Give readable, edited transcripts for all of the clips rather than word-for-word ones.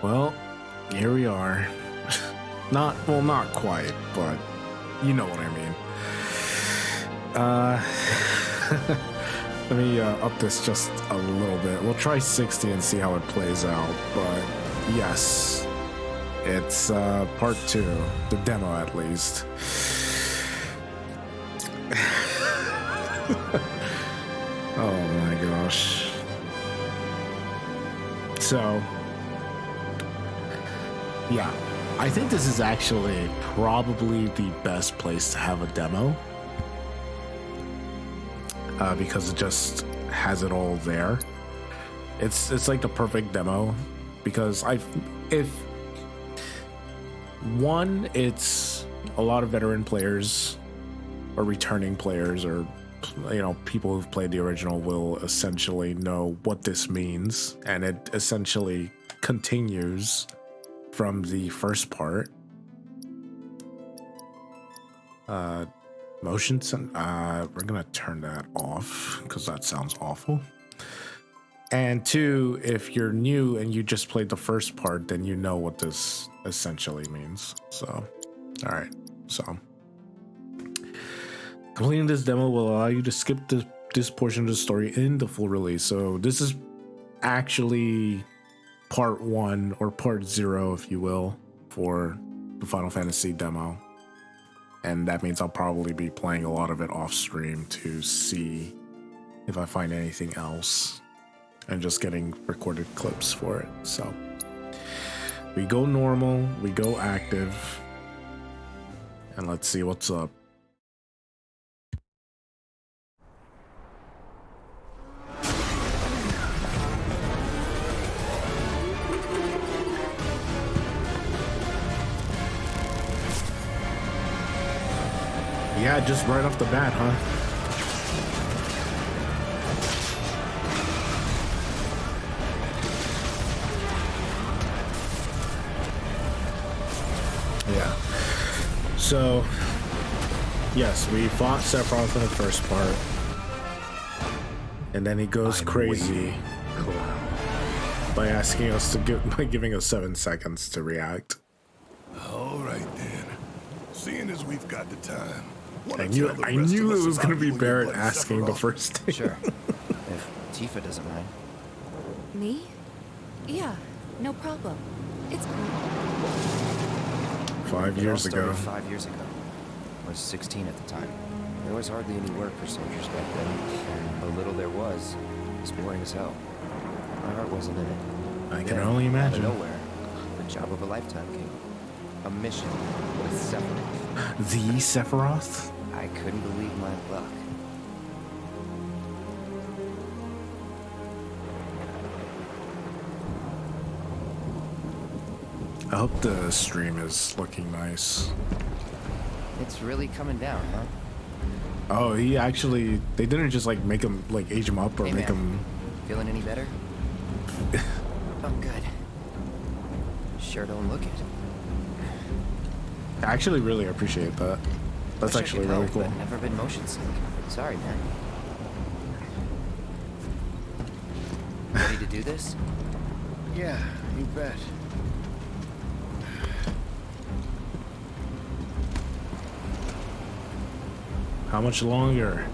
Well, here we are. Not quite, but you know what I mean. Let me up this just a little bit. We'll try 60 and see how it plays out, but yes, it's part 2, the demo at least. Oh my gosh. So, yeah, I think this is actually probably the best place to have a demo. Because it just has it all there. It's like the perfect demo because it's a lot of veteran players or returning players or people who've played the original will essentially know what this means, and it essentially continues from the first part. Motion we're gonna turn that off because that sounds awful. And 2, if you're new and you just played the first part, then you know what this essentially means. So, all right. So, completing this demo will allow you to skip this portion of the story in the full release. So, this is actually part 1 or part 0, if you will, for the Final Fantasy demo. And that means I'll probably be playing a lot of it off stream to see if I find anything else and just getting recorded clips for it. So we go normal, we go active, and let's see what's up. Yeah, just right off the bat, huh? Yeah. So, yes, we fought Sephiroth in the first part. And then he goes crazy by asking us to by giving us 7 seconds to react. All right then. Seeing as we've got the time. I knew it was going to be Barrett asking the first thing. Sure. If Tifa doesn't mind. Me? Yeah, no problem. It's cool. 5 years ago. 5 years ago. I was 16 at the time. There was hardly any work for soldiers back then, and the little there was boring as hell. My heart wasn't in it. I can only imagine. Out of nowhere, the job of a lifetime came. A mission with Sephiroth. The Sephiroth? I couldn't believe my luck. I hope the stream is looking nice. It's really coming down, huh? Oh, he actually, they didn't just like make him, like age him up or make him... Feeling any better? I'm good. Sure don't look it. I actually really appreciate that. That's actually really cool. I've never been motion sick. Sorry, man. Ready to do this? Yeah, you bet. How much longer?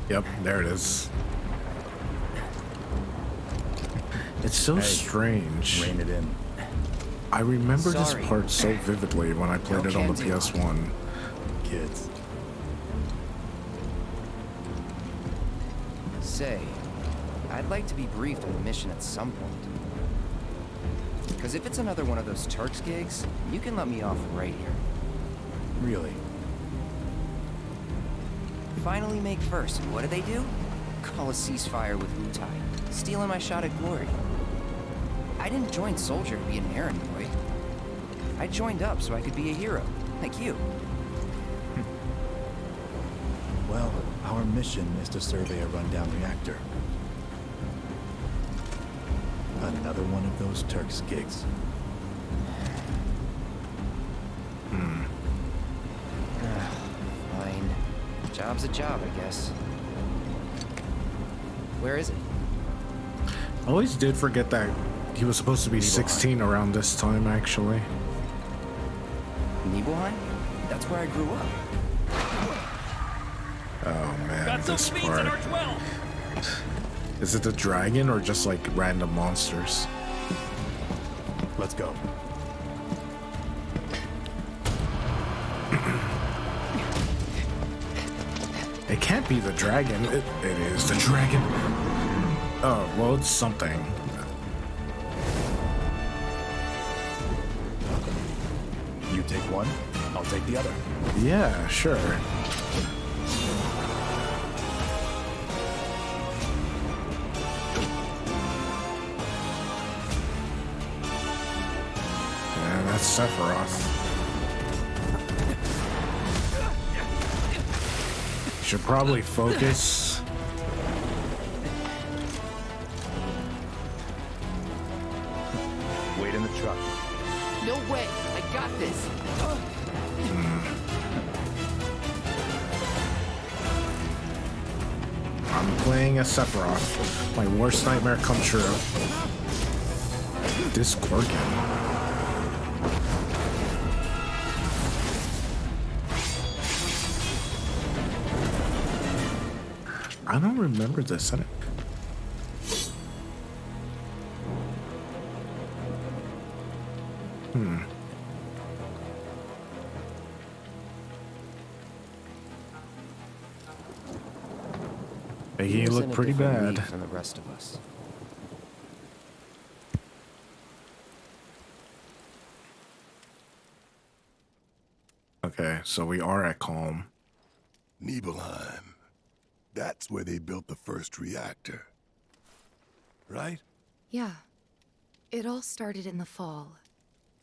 Yep, there it is. It's so strange. Rein it in. I remember this part so vividly when I played it on the PS1. Kids. Say, I'd like to be briefed on the mission at some point. Because if it's another one of those Turks gigs, you can let me off right here. Really? Finally make first. What do they do? Call a ceasefire with Wutai, stealing my shot at glory. I didn't join Soldier to be an errand boy. I joined up so I could be a hero, like you. Well, our mission is to survey a rundown reactor. Another one of those Turks gigs. Fine. Job's a job, I guess. Where is it? I always did forget that he was supposed to be Nibelheim. 16 around this time, actually. Nibelheim? That's where I grew up. Oh man, Got some this speeds part. in our 12. Is it the dragon or just like random monsters? Let's go. It can't be the dragon. It is the dragon. Oh, well, it's something. You take one, I'll take the other. Yeah, sure. Yeah, that's Sephiroth. Should probably focus. Wait in the truck. No way! I got this! I'm playing as Sephiroth. My worst nightmare come true. This Gorgon. I don't remember this. I don't... He was looked in a pretty different bad. league from the rest of us. Okay, so we are at Calm. Nibelheim. That's where they built the first reactor. Right? Yeah. It all started in the fall.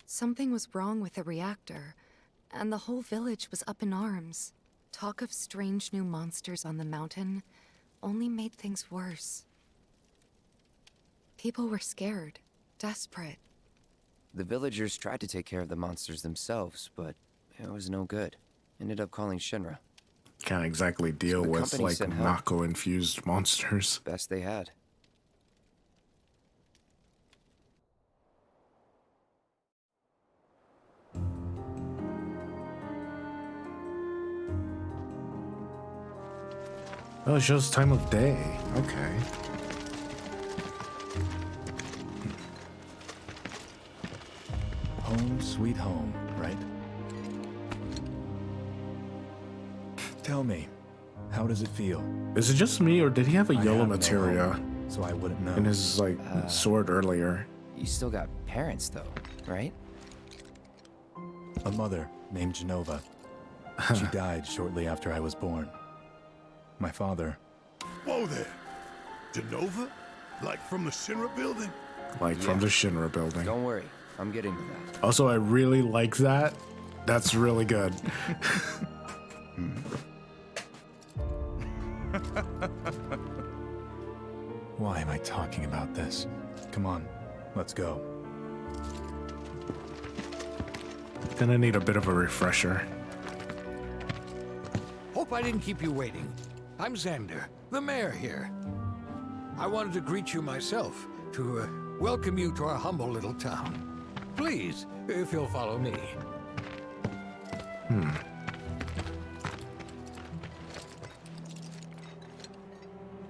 Something was wrong with the reactor, and the whole village was up in arms. Talk of strange new monsters on the mountain only made things worse. People were scared, desperate. The villagers tried to take care of the monsters themselves, but it was no good. Ended up calling Shinra. Can't exactly deal the with company like sent help. Mako-infused monsters. Best they had. Oh, it shows time of day. Okay. Home sweet home, right? Tell me, how does it feel? Is it just me, or did he have a I yellow have no materia home, so I wouldn't know. in his like sword earlier? You still got parents, though, right? A mother named Jenova. She died shortly after I was born. My father, Whoa there. Jenova? Like from the Shinra building? Like from the Shinra building. Don't worry, I'm getting to that. Also, I really like that. That's really good. why am I talking about this? Come on, let's go. Gonna need a bit of a refresher. Hope I didn't keep you waiting. I'm Xander, the mayor here. I wanted to greet you myself, to welcome you to our humble little town. Please, if you'll follow me.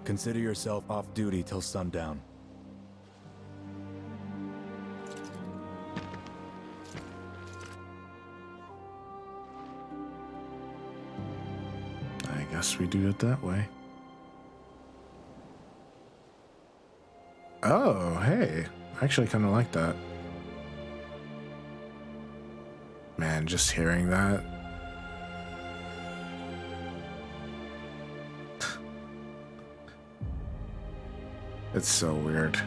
Consider yourself off duty till sundown. I guess we do it that way. Oh, hey. I actually kind of like that. Man, just hearing that. It's so weird.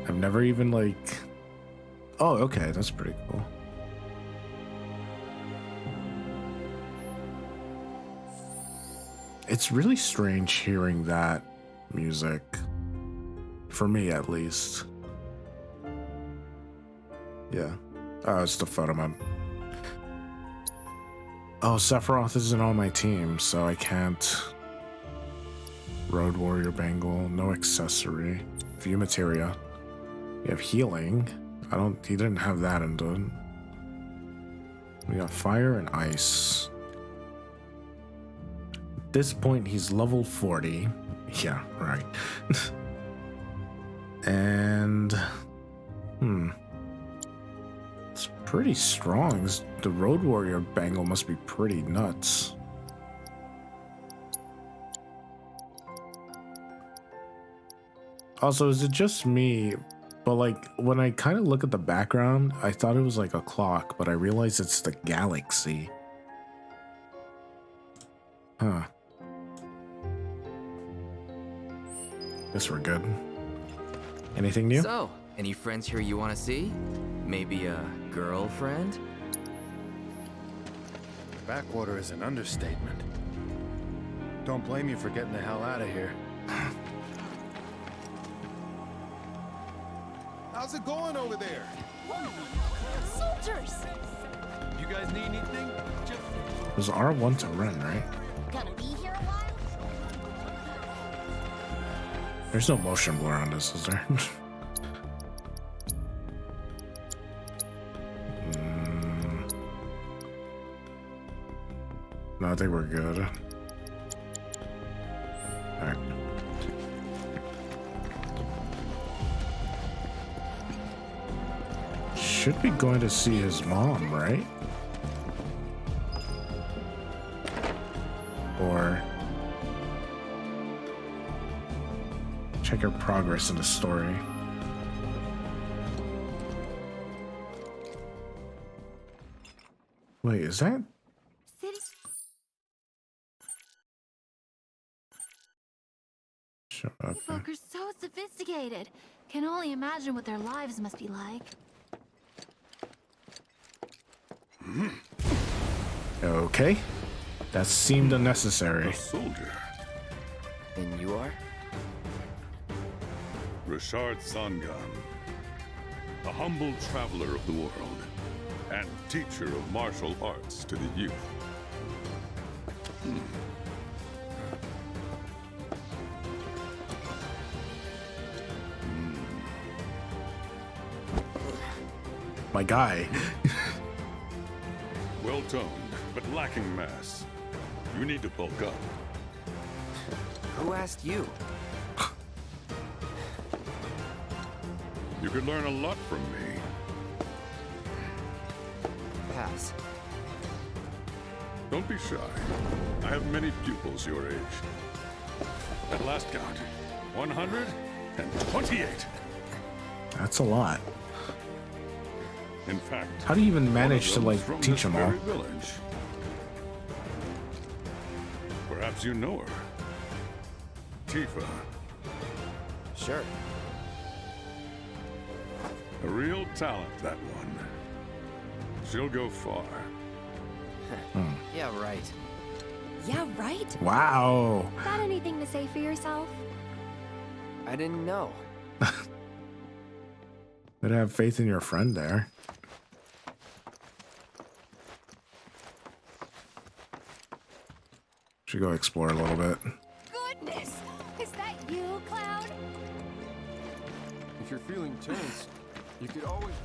I've never even like... Oh, okay, that's pretty cool. It's really strange hearing that music. For me, at least. Yeah. Oh, it's the photo mode. Oh, Sephiroth isn't on my team, so I can't... Road Warrior Bangle, no accessory. View Materia. You have healing. He didn't have that into it. We got fire and ice. At this point, he's level 40. Yeah, right. And, it's pretty strong. The Road Warrior Bangle must be pretty nuts. Also, is it just me? But like, when I kind of look at the background, I thought it was like a clock, but I realized it's the galaxy. Huh. Guess we're good. Anything new? So, any friends here you want to see? Maybe a girlfriend? Backwater is an understatement. Don't blame you for getting the hell out of here. How's it going over there? Soldiers! You guys need anything? It was R1 to run, right? Gonna be here a while? There's no motion blur on this, is there? No, I think we're good. Alright. Should be going to see his mom, right? Or check her progress in the story. Wait, is that? Shut up. Folk are so sophisticated. Can only imagine what their lives must be like. Okay. That seemed unnecessary. A soldier. And you are? Richard Sangan. A humble traveler of the world. And teacher of martial arts to the youth. My guy. Well-toned, but lacking mass. You need to bulk up. Who asked you? You could learn a lot from me. Pass. Don't be shy. I have many pupils your age. At last count, 128. That's a lot. In fact, How do you even one manage of to them is like from teach this them all? very village. Perhaps you know her. Tifa. Sure. A real talent, that one. She'll go far. Yeah, right. Yeah, right? Wow. Got anything to say for yourself? I didn't know. Better have faith in your friend there. Should go explore a little bit. Goodness! Is that you, Cloud? If you're feeling tense, you could always...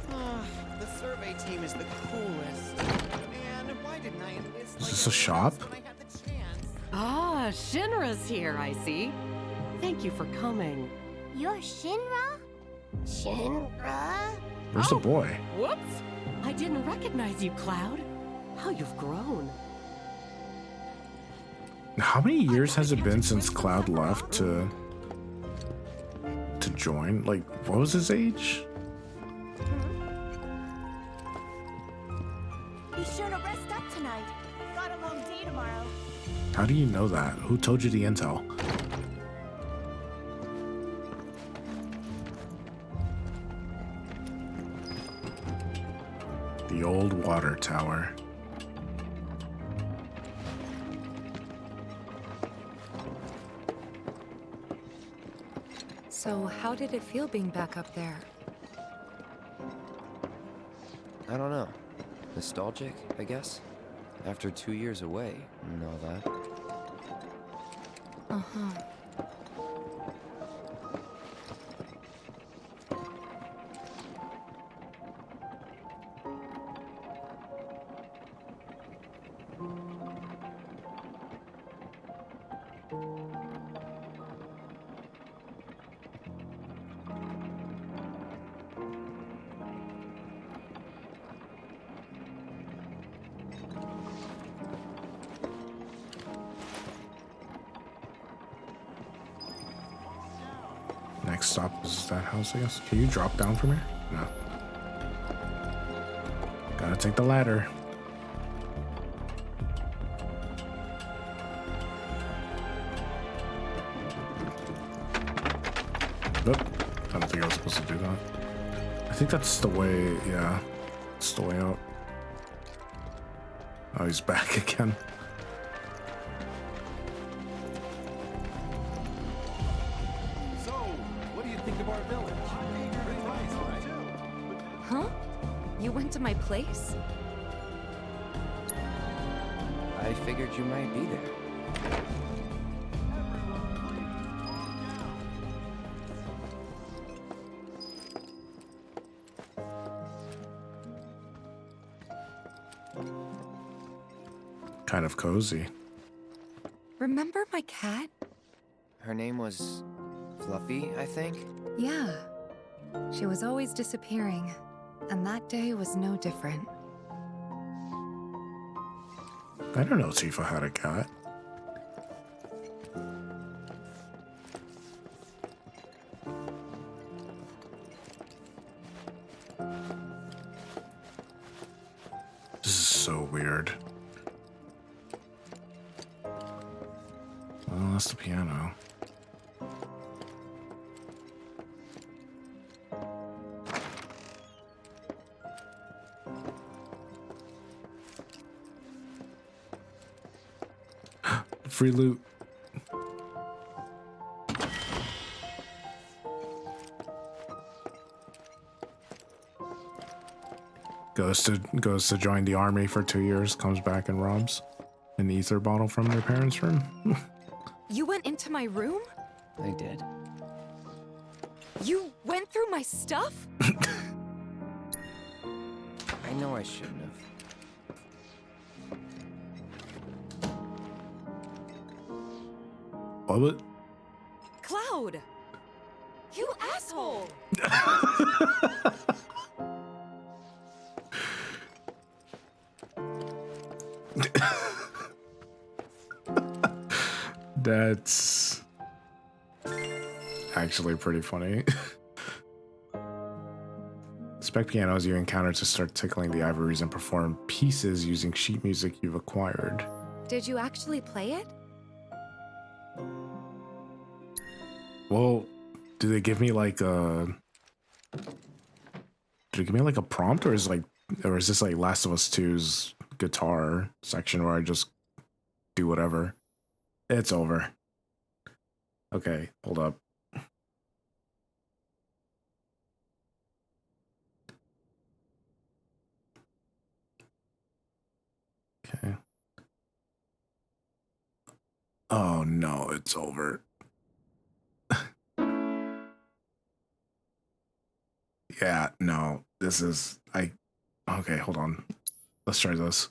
The survey team is the coolest. Man, why didn't I enlist Is this a shop? when I had the chance? Ah, Shinra's here, I see. Thank you for coming. You're Shinra? Shinra? Where's the boy? Whoops! I didn't recognize you, Cloud. How you've grown. How many years has it been since Cloud left to join? Like, what was his age? Be sure to rest up tonight. Got a long day tomorrow. How do you know that? Who told you the intel? The old water tower. So, how did it feel being back up there? I don't know. Nostalgic, I guess? After 2 years away and all that. Uh-huh. next stop is that house, I guess. Can you drop down from here? No. Gotta take the ladder. Nope. I don't think I was supposed to do that. I think that's the way, yeah. It's the way out. Oh, he's back again. So, what do you think of our village? Pretty nice, right? Huh? You went to my place? I figured you might be there. Kind of cozy. Remember my cat? Her name was Fluffy, I think? Yeah. She was always disappearing, and that day was no different. I don't know Tifa had a cat. This is so weird. Well, that's the piano. Free loot. Goes to join the army for 2 years, comes back and robs an ether bottle from their parents' room. You went into my room? I did. You went through my stuff? I know I shouldn't have. What? Cloud! You asshole! That's actually pretty funny. Spec pianos you encounter to start tickling the ivories and perform pieces using sheet music you've acquired. Did you actually play it? Well, do they give me like a... Did it give me like a prompt, or is this like Last of Us 2's guitar section where I just do whatever? It's over. Okay, hold up. Okay. Oh no, it's over. Yeah, no, this is... Okay, hold on. Let's try this.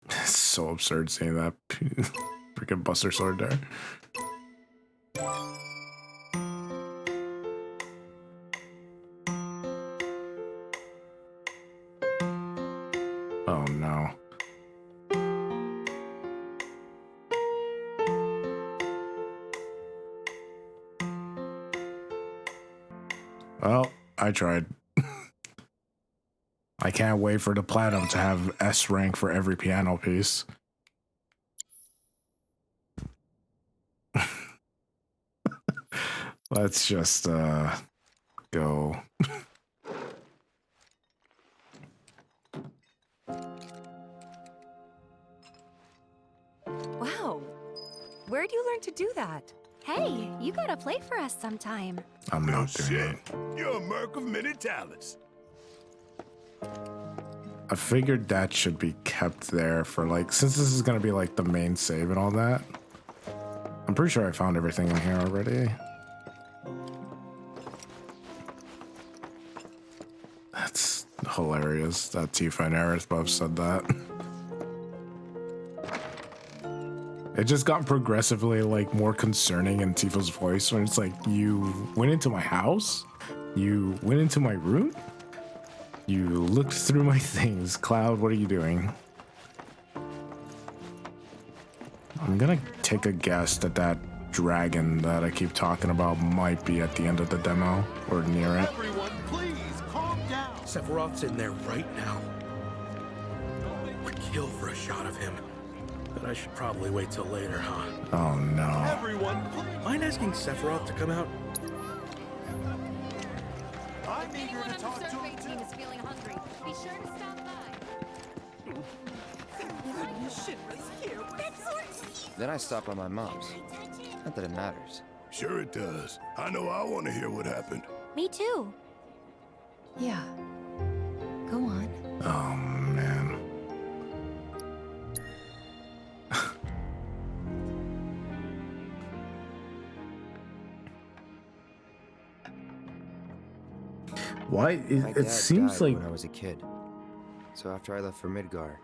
It's so absurd seeing that freaking Buster Sword there. Oh no. Well, I tried. I can't wait for the platinum to have S rank for every piano piece. Let's just go. Wow. Where'd you learn to do that? Hey, you gotta play for us sometime. I'm not doing it. You're a merc of many talents. I figured that should be kept there for since this is gonna be like the main save and all that. I'm pretty sure I found everything in here already. That's hilarious that Tifa and Aerith both said that. It just got progressively more concerning in Tifa's voice when it's like, you went into my house? You went into my room? You looked through my things. Cloud, what are you doing? I'm gonna take a guess that dragon that I keep talking about might be at the end of the demo or near it. Everyone, please calm down. Sephiroth's in there right now. Would kill for a shot of him. But I should probably wait till later, huh? Oh no. Everyone, please. Mind asking Sephiroth to come out? I'm eager to talk to him too. is feeling hungry, be sure to stop by. Then I stop by my mom's. Not that it matters. Sure it does. I know I want to hear what happened. Me too. Yeah. Go on. Oh man. Why? My It dad seems died like when I was a kid. So after I left for Midgar,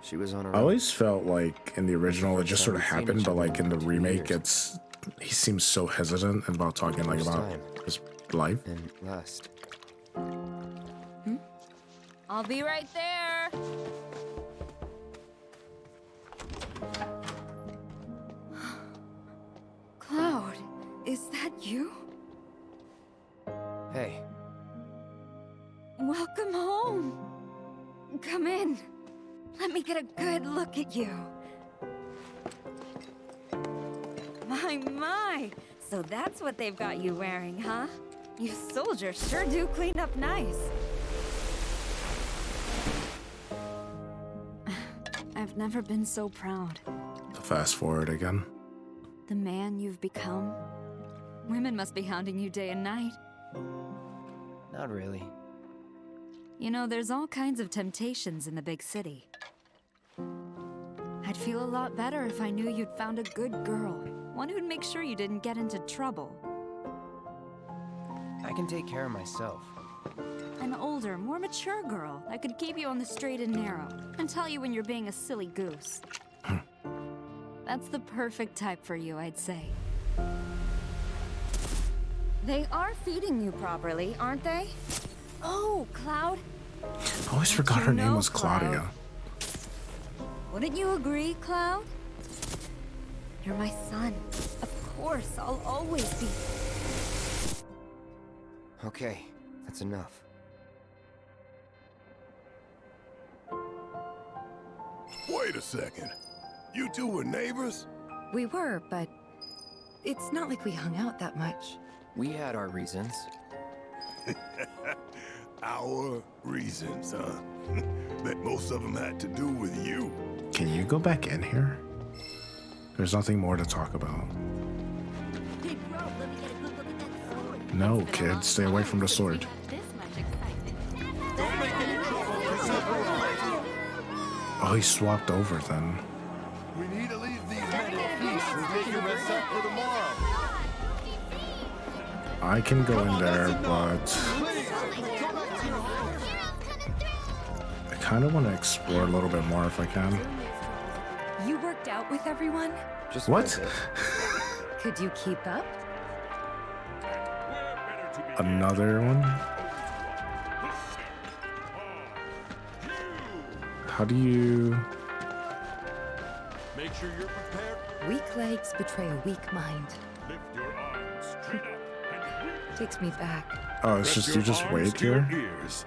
she was on her I own. always felt like in the original it just sort of We've seen happened, each but other like in the for 2 remake, years. he seems so hesitant about talking like First about time. his life. And last. I'll be right there. Cloud, is that you? Hey, Welcome home. Come in. Let me get a good look at you. My. So that's what they've got you wearing, huh? You soldiers sure do clean up nice. I've never been so proud. Fast forward again. The man you've become. Women must be hounding you day and night. not really. You know, there's all kinds of temptations in the big city. I'd feel a lot better if I knew you'd found a good girl. One who'd make sure you didn't get into trouble. I can take care of myself. An older, more mature girl that could keep you on the straight and narrow and tell you when you're being a silly goose. That's the perfect type for you, I'd say. They are feeding you properly, aren't they? Oh, Cloud. I always forgot her name was Claudia. Wouldn't you agree, Cloud? You're my son. Of course, I'll always be. Okay, that's enough. Wait a second. You two were neighbors? We were, but it's not like we hung out that much. We had our reasons. Our reasons, huh? Bet most of them had to do with you. Can you go back in here? There's nothing more to talk about. Hey, bro, let me get a good look at that sword. No, kid, stay away from the sword. This much excitement. Don't make any trouble for Sephiroth. Oh, he swapped over then. We need to leave these men in peace and take your rest up for tomorrow. I can go in there, but Please, go back to your home. I kind of want to explore a little bit more if I can. You worked out with everyone? Just What? for a bit. Could you keep up? Another one? How do you... Make sure you're prepared. Weak legs betray a weak mind. Lift your arms straight up and reach Takes me back. Oh, it's Press just, your you just arms wait to your here? ears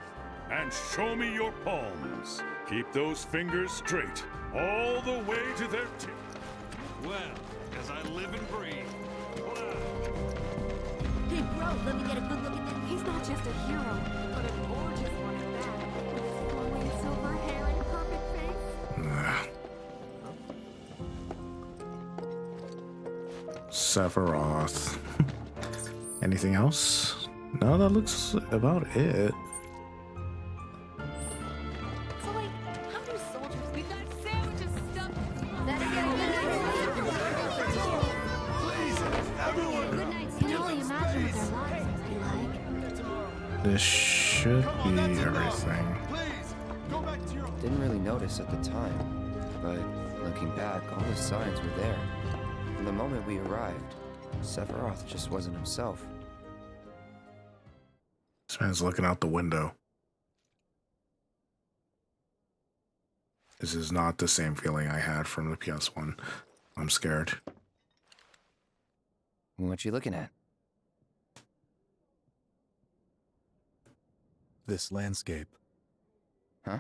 and show me your palms. Keep those fingers straight all the way to their tip. Well, as I live and breathe. Hey, bro, let me get a good look at that. He's not just a hero, but a gorgeous one at that. With his flowing silver hair and perfect face. Sephiroth. Anything else? No, that looks about it. So, like, how do soldiers... We've got sandwiches stuffed... Please, everyone. Good night. Can only imagine what their lives must be like. This should be everything. Please, go back to your home. Didn't really notice at the time, but looking back, all the signs were there. From the moment we arrived, Sephiroth just wasn't himself. This man's looking out the window. This is not the same feeling I had from the PS1. I'm scared. What you looking at? This landscape. Huh?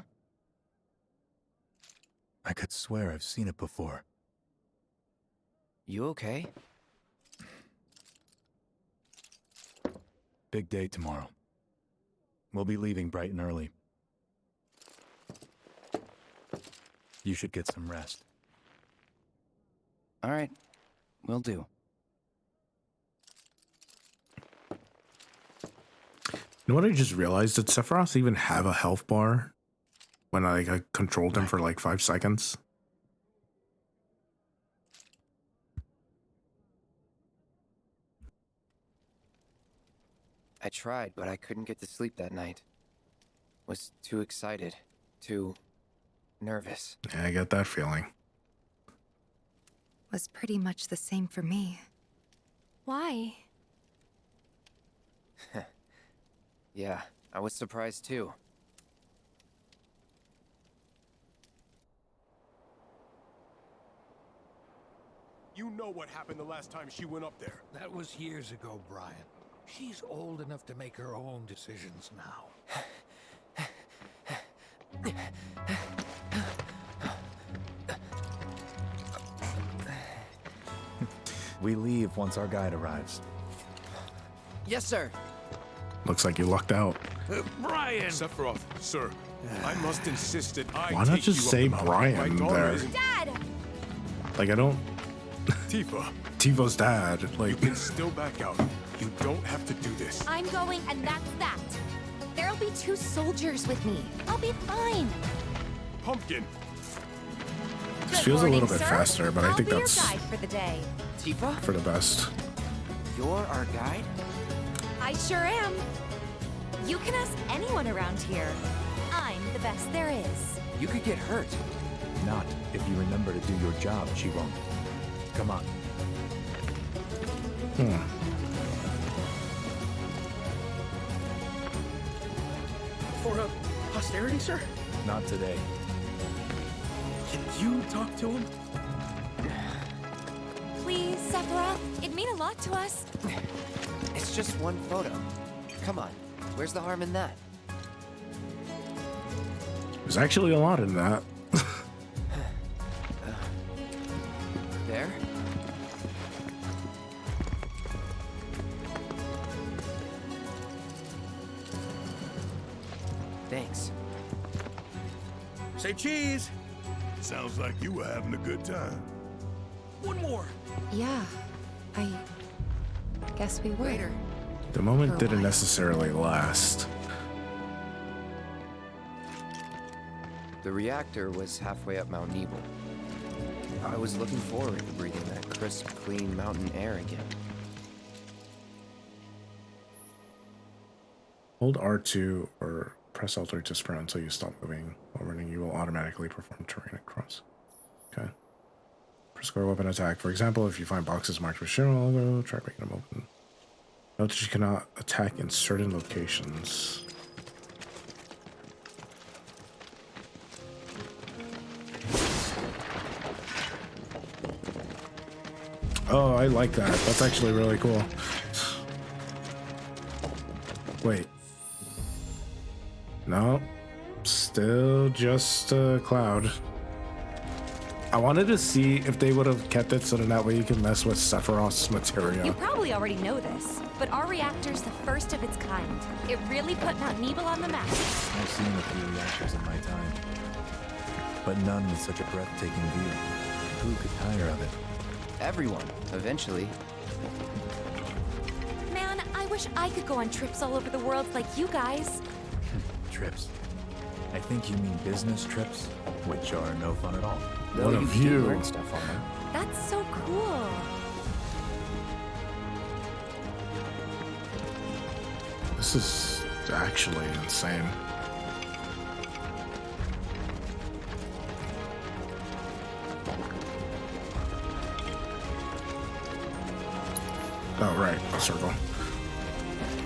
I could swear I've seen it before. You okay? Big day tomorrow. We'll be leaving bright and early. You should get some rest. All right. Will do. You know what I just realized? Did Sephiroth even have a health bar when I controlled him for like 5 seconds? I tried, but I couldn't get to sleep that night. Was too excited. Too nervous. Yeah, I get that feeling. Was pretty much the same for me. Why? Yeah, I was surprised too. You know what happened the last time she went up there. That was years ago, Brian. She's old enough to make her own decisions now. We leave once our guide arrives. Yes, sir. Looks like you lucked out. Brian! Sephiroth, sir, I must insist that I Why not take just you say up the mountain. Brian My daughter there? isn't- Dad! Like, I don't... Tifa, Tifo's dad. you Like, can still back out. You don't have to do this. I'm going, and that's that. There'll be 2 soldiers with me. I'll be fine. Pumpkin! this feels a little bit faster, but I think I'll be that's your guide for the day. Tifa? for the best. You're our guide? I sure am. You can ask anyone around here. I'm the best there is. You could get hurt. Not if you remember to do your job, she won't. Come on. For posterity, sir? Not today. Can you talk to him? Please, Sephiroth. It'd mean a lot to us. It's just one photo. Come on. Where's the harm in that? There's actually a lot in that. There? Thanks. Say cheese! Sounds like you were having a good time. One more! Yeah, I guess we were. Later. The moment For a didn't while. necessarily last. The reactor was halfway up Mount Nibel. I was looking forward to breathing that crisp, clean mountain air again. Hold R2 or press Alt to sprint until you stop moving. While running, you will automatically perform terrain across. Okay. Press square weapon attack. For example, if you find boxes marked with Shiro logo, try breaking them open. Note that you cannot attack in certain locations. Oh, I like that. That's actually really cool. Wait. No. Still just a cloud. I wanted to see if they would have kept it so that way you can mess with Sephiroth's materia. You probably already know this, but our reactor's the first of its kind. It really put Mount Nibel on the map. I've seen a few reactors in my time, but none with such a breathtaking view. Who could tire of it? Everyone, eventually. Man, I wish I could go on trips all over the world like you guys. Trips. I think you mean business trips, which are no fun at all. Though What a you view. do learn stuff on them. That's so cool. This is actually insane. Oh, right, a circle.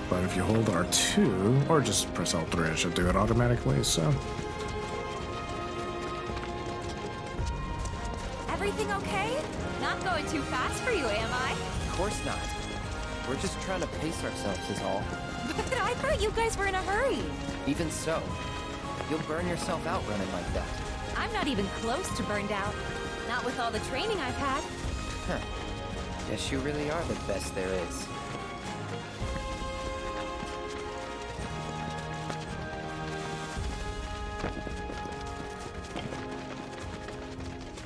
But if you hold R2, or just press L3, it should do it automatically, so. Everything okay? Not going too fast for you, am I? Of course not. We're just trying to pace ourselves is all. But I thought you guys were in a hurry. Even so, you'll burn yourself out running like that. I'm not even close to burned out. Not with all the training I've had. Huh. Guess you really are the best there is.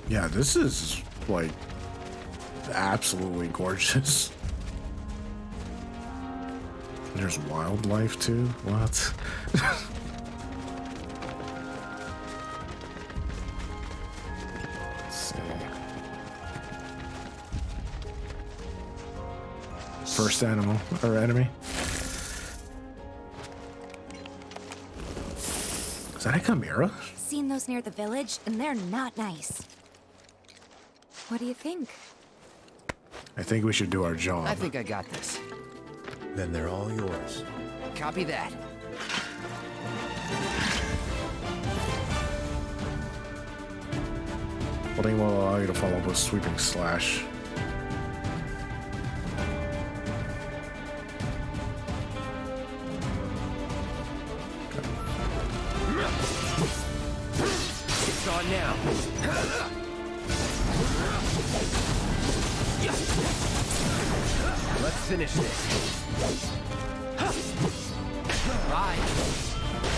Yeah, this is like absolutely gorgeous. There's wildlife too. What? Let's see. First animal or enemy. Is that a chimera? Seen those near the village, and they're not nice. What do you think? I think we should do our job. I think I got this. Then they're all yours. Copy that. Holding will allow you to follow up with sweeping slash. It's on now. Let's finish this. Right.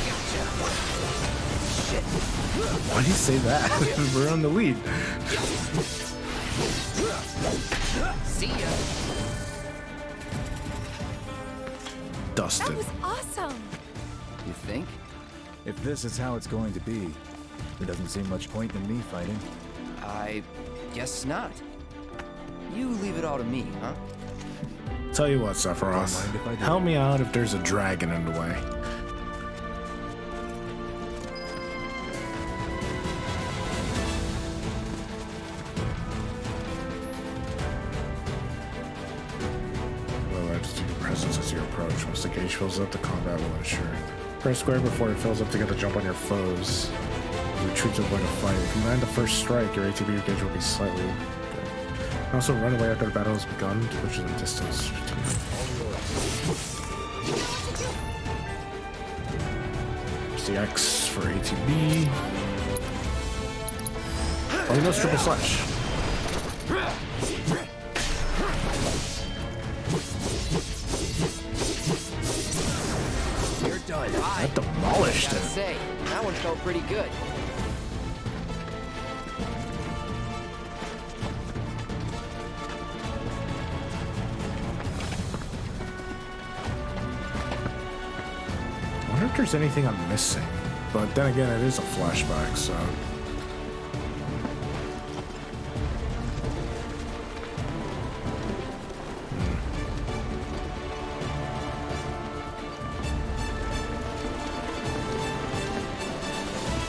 Gotcha. Shit. Why do you say that? We're on the lead. See ya. Dusted. That was awesome. You think? If this is how it's going to be, there doesn't seem much point in me fighting. I guess not. You leave it all to me, huh? Tell you what, Sephiroth. Help me out if there's a dragon in the way. Low altitude presence as you approach. Once the gauge fills up, the combat will ensure. Press square before it fills up to get the jump on your foes. Retreat to avoid a fight. If you land the first strike, your ATB gauge will be slightly good. Also, run away after the battle has begun, which is the distance between. It's the X for ATB. Oh, he knows triple slash. You're done. That demolished I it. gotta say, that one felt pretty good. I wonder if there's anything I'm missing. But then again, it is a flashback, so.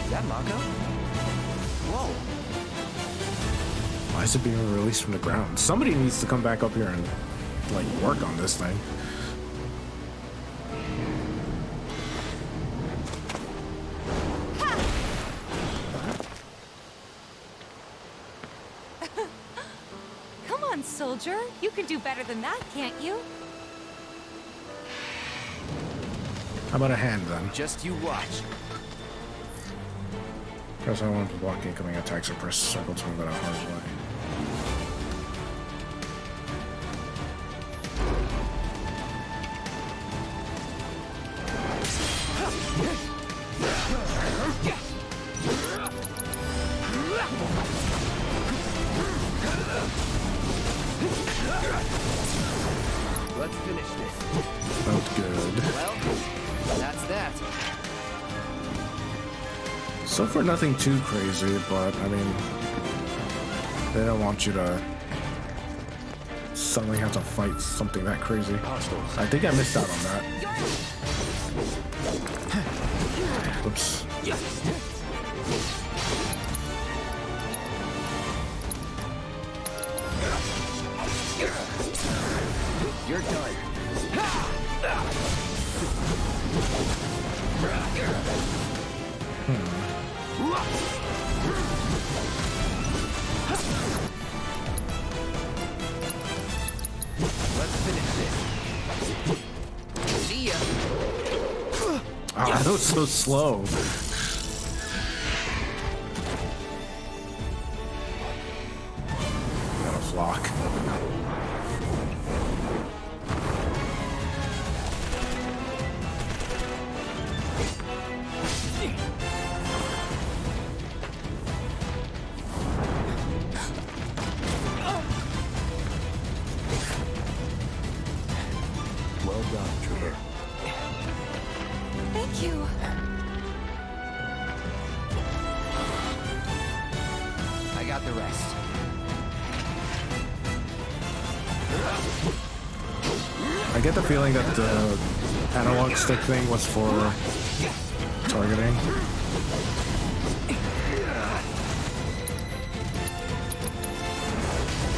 Is that Mako? Whoa. Why is it being released from the ground? Somebody needs to come back up here and, like, work on this thing. Come on, soldier. You can do better than that, can't you? How about a hand then? Just you watch. Press R1 to block incoming attacks or press circle to move it out harm's way. Let's finish this. Felt good. Well, that's that. So far, nothing too crazy, but I mean, they don't want you to suddenly have to fight something that crazy. I think I missed out on that. Oops. You're done. Let's finish this. Wow, that was so slow. Got a flock. Well done, Trooper. Thank you. I got the rest. I get the feeling that the analog stick thing was for targeting.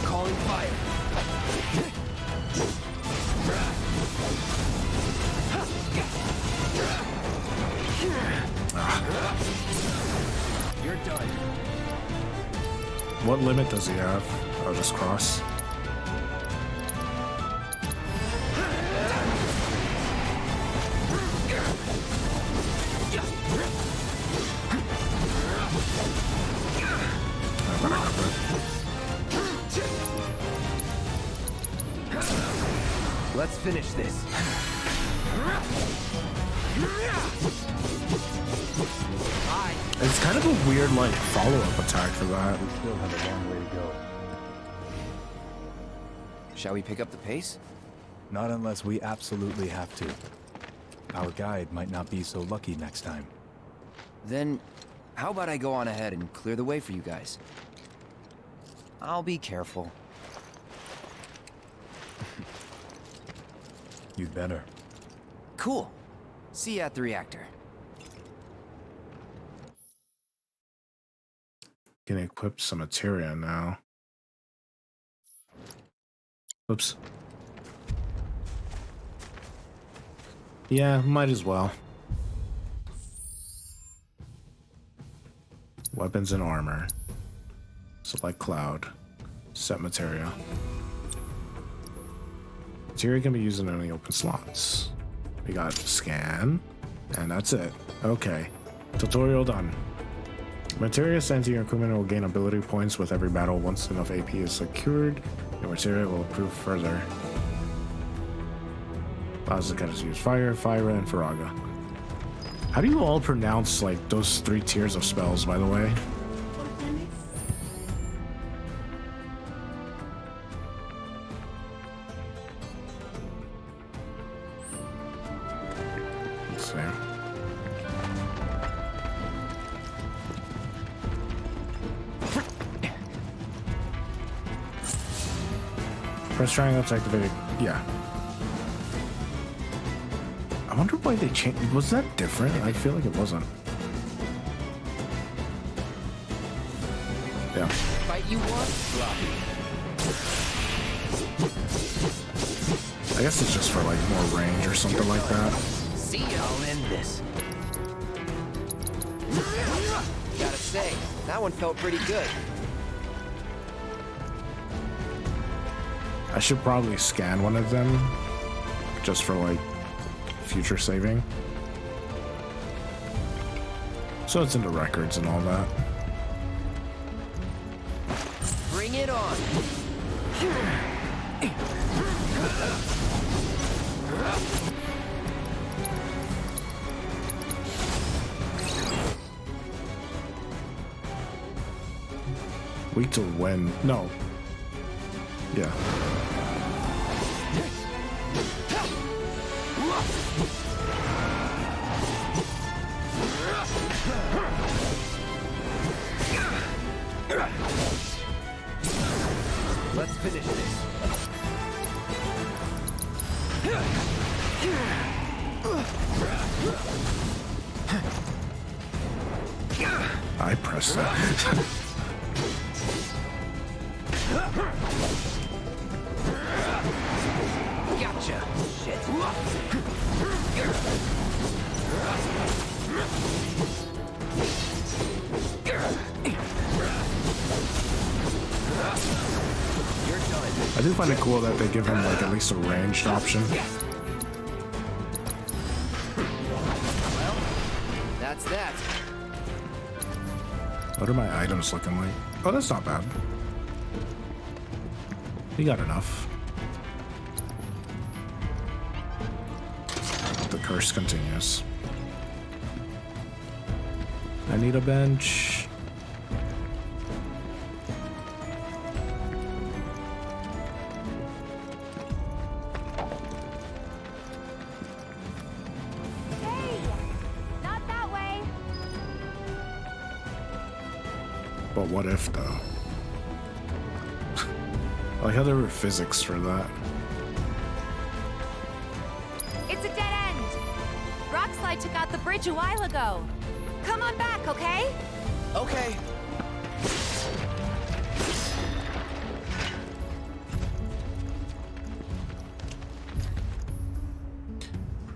Calling fire. You're done. What limit does he have? I'll just cross. Let's finish this. It's kind of a weird, like, follow-up attack for that. We still have a long way to go. Shall we pick up the pace? Not unless we absolutely have to. Our guide might not be so lucky next time. Then, how about I go on ahead and clear the way for you guys? I'll be careful. You'd better. Cool. See you at the reactor. Can equip some materia now. Oops. Yeah, might as well. Weapons and armor. Select cloud. Set materia. Materia can be used in any open slots. We got scan, and that's it. Okay. Tutorial done. Materia sent to your equipment will gain ability points with every battle. Once enough AP is secured, your materia will improve further. Allows the guys to use fire, Fyra, and Faraga. How do you all pronounce like those 3 tiers of spells, by the way? Let's see. Press triangle to activate it. Yeah. I wonder why they changed. Was that different? I feel like it wasn't. Yeah. Fight you want? I guess it's just for like more range or something like that. See, I'll end this. Gotta say, that one felt pretty good. I should probably scan one of them just for like future saving. So it's in the records and all that. Bring it on. Weak to when? No. Yeah. Let's finish this. I pressed that. Gotcha. Shit. I do find it cool that they give him like at least a ranged option. Well, That's that. What are my items looking like? Oh, that's not bad. We got enough. The curse continues. I need a bench. Hey! Not that way! But what if, though? I like how there were physics for that. It's a dead end! Rockslide took out the bridge a while ago. Come on back, okay? Okay.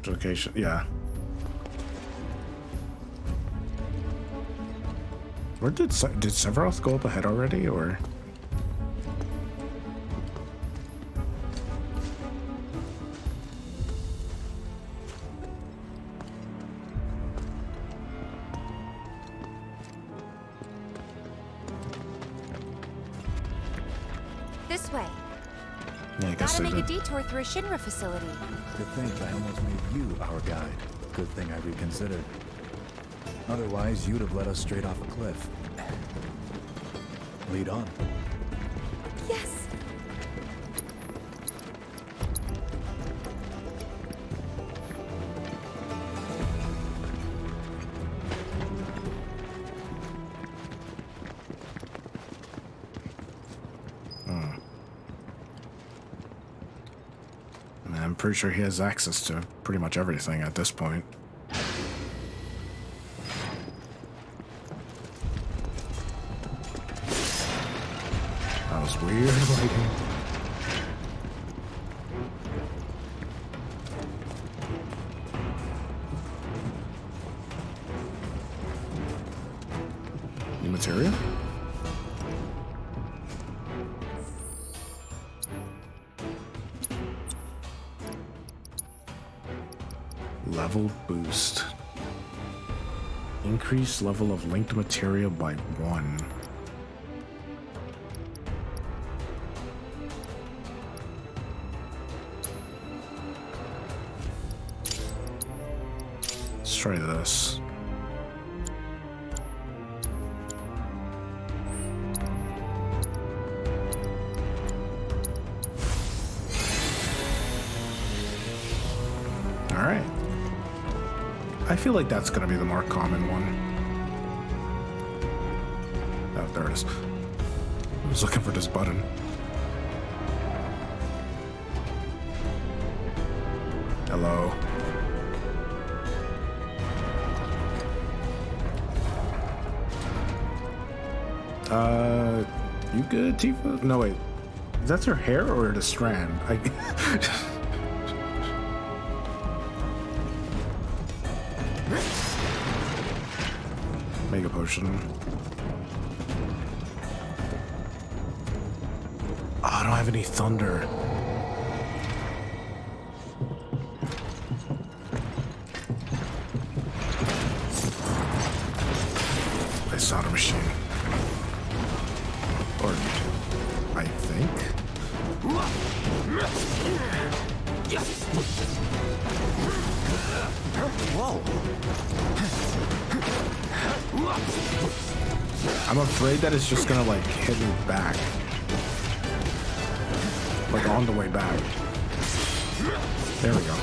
Location, yeah. Where did Sephiroth go up ahead already, or? This way. Yeah, I guess Gotta they make a did. detour through a Shinra facility. To think I almost made you our guide. Good thing I reconsidered. Otherwise, you'd have led us straight off a cliff. Lead on. Yes! I'm pretty sure he has access to pretty much everything at this point. That was weird lighting. New materia? Level boost. Increase level of linked materia by 1. Let's try this. All right. I feel like that's gonna be the more common one. Oh, there it is. I was looking for this button. Hello. You good, Tifa? No, wait. Is that her hair or the strand? Mega potion. Oh, I don't have any thunder. I saw the machine. Or I think. Whoa. I'm afraid that it's just gonna like hit me back. Like on the way back. There we go.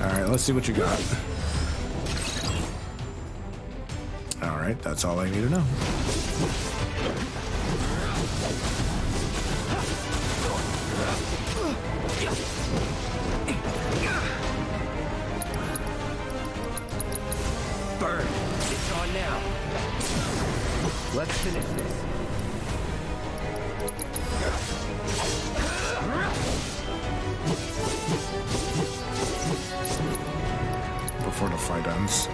Alright, let's see what you got. Alright, that's all I need to know. Burn. It's on now. Let's finish this. Before the fight ends.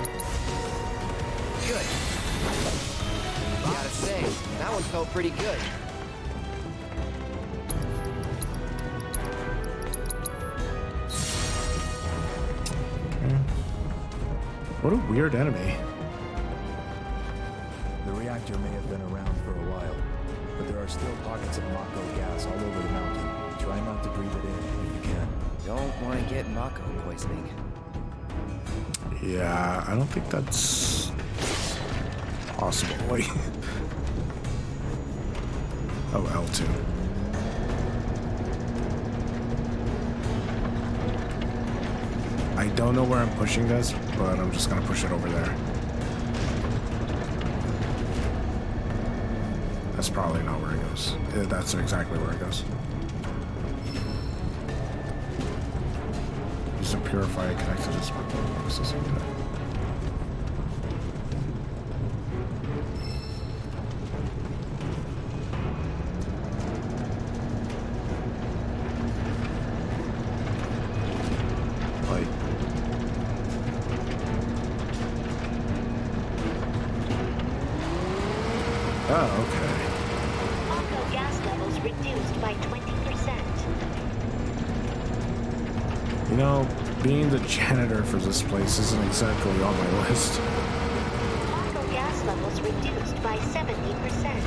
Good. Gotta say, that one felt pretty good. What a weird enemy. The reactor may have been around for a while, but there are still pockets of Mako gas all over the mountain. Try not to breathe it in if you can. Don't want to get Mako poisoning. Yeah, I don't think that's possible. Wait. Oh, L2. I don't know where I'm pushing this, but I'm just gonna push it over there. That's probably not where it goes. That's exactly where it goes. Use a purifier connected to this processing unit. Oh, okay. Mako gas levels reduced by 20%. You know, being the janitor for this place isn't exactly on my list. Mako gas levels reduced by 70%.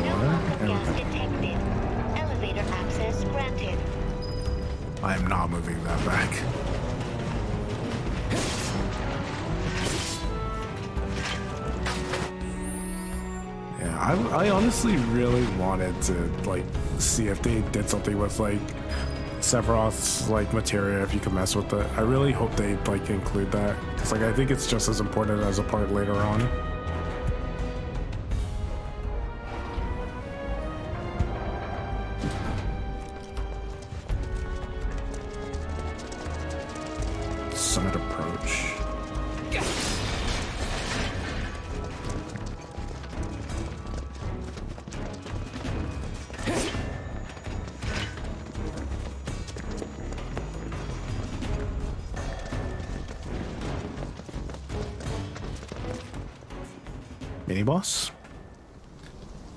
No Mako gas detected. Elevator access granted. I am not moving that back. I honestly really wanted to like see if they did something with like Sephiroth's like materia, if you can mess with it. I really hope they like include that, because like I think it's just as important as a part later on. Summit approach. Mini boss?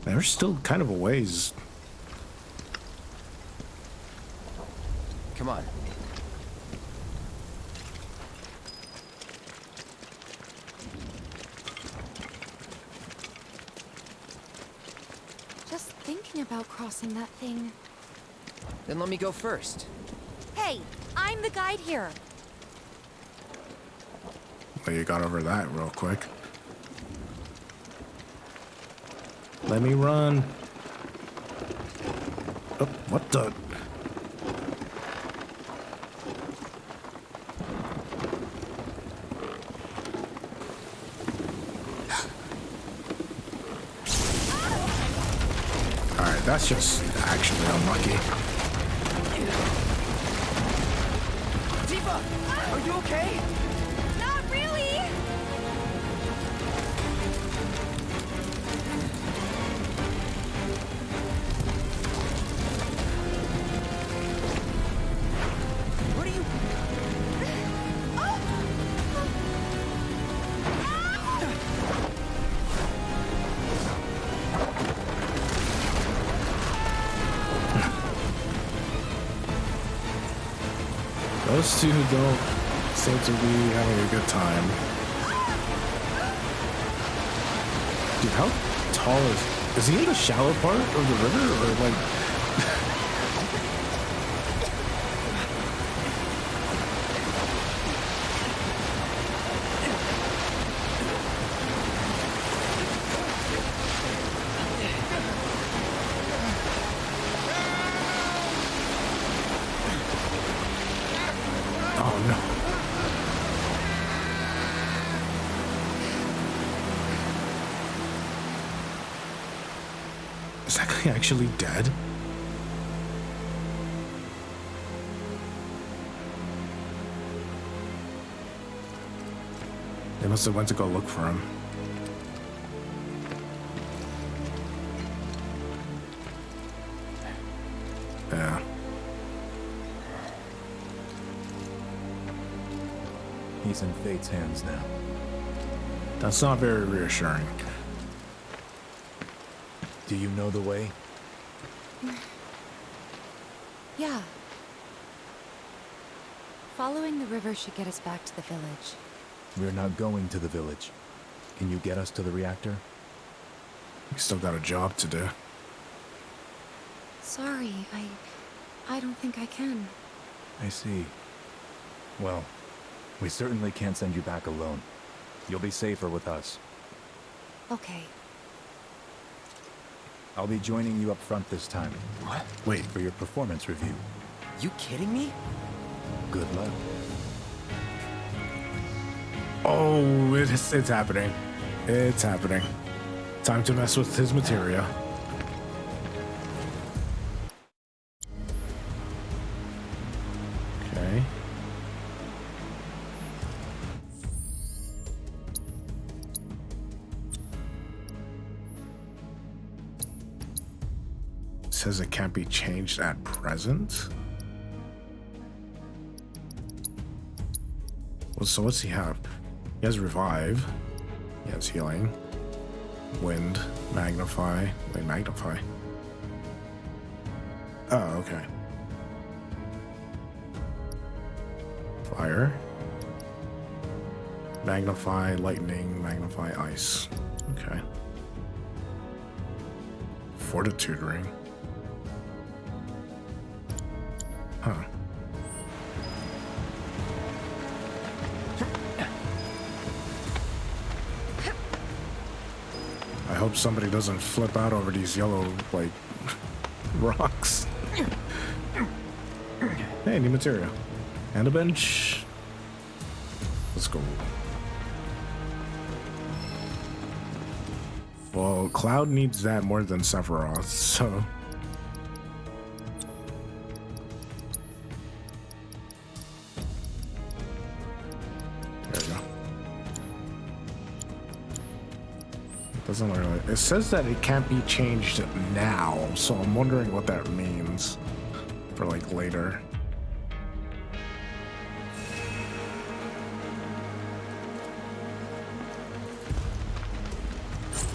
There's still kind of a ways. Come on. Just thinking about crossing that thing. Then let me go first. Hey, I'm the guide here. Well, you got over that real quick. Let me run. Oh, what the? Alright, that's just actually unlucky. Tifa! Are you okay? Not really! What are you... Those two don't seem to be having a good time. Dude, how tall is he in the shallow part of the river, or like? Oh no. Is that guy actually dead? They must have went to go look for him. Yeah. He's in Fate's hands now. That's not very reassuring. Do you know the way? Yeah. Following the river should get us back to the village. We're not going to the village. Can you get us to the reactor? We still got a job to do. Sorry, I don't think I can. I see. Well, we certainly can't send you back alone. You'll be safer with us. Okay. I'll be joining you up front this time. What? Wait for your performance review. You kidding me? Good luck. Oh, it's happening. It's happening. Time to mess with his materia. Okay. Says it can't be changed at present. Well, so what's he have? He has revive. He has healing. Wind. Magnify. Wait, magnify. Oh, okay. Fire. Magnify, lightning, magnify, ice. Okay. Fortitude ring. Huh. I hope somebody doesn't flip out over these yellow, like, rocks. Hey, new material. And a bench. Let's go. Well, Cloud needs that more than Sephiroth, so... Doesn't look like it. Says that it can't be changed now, so I'm wondering what that means for like later.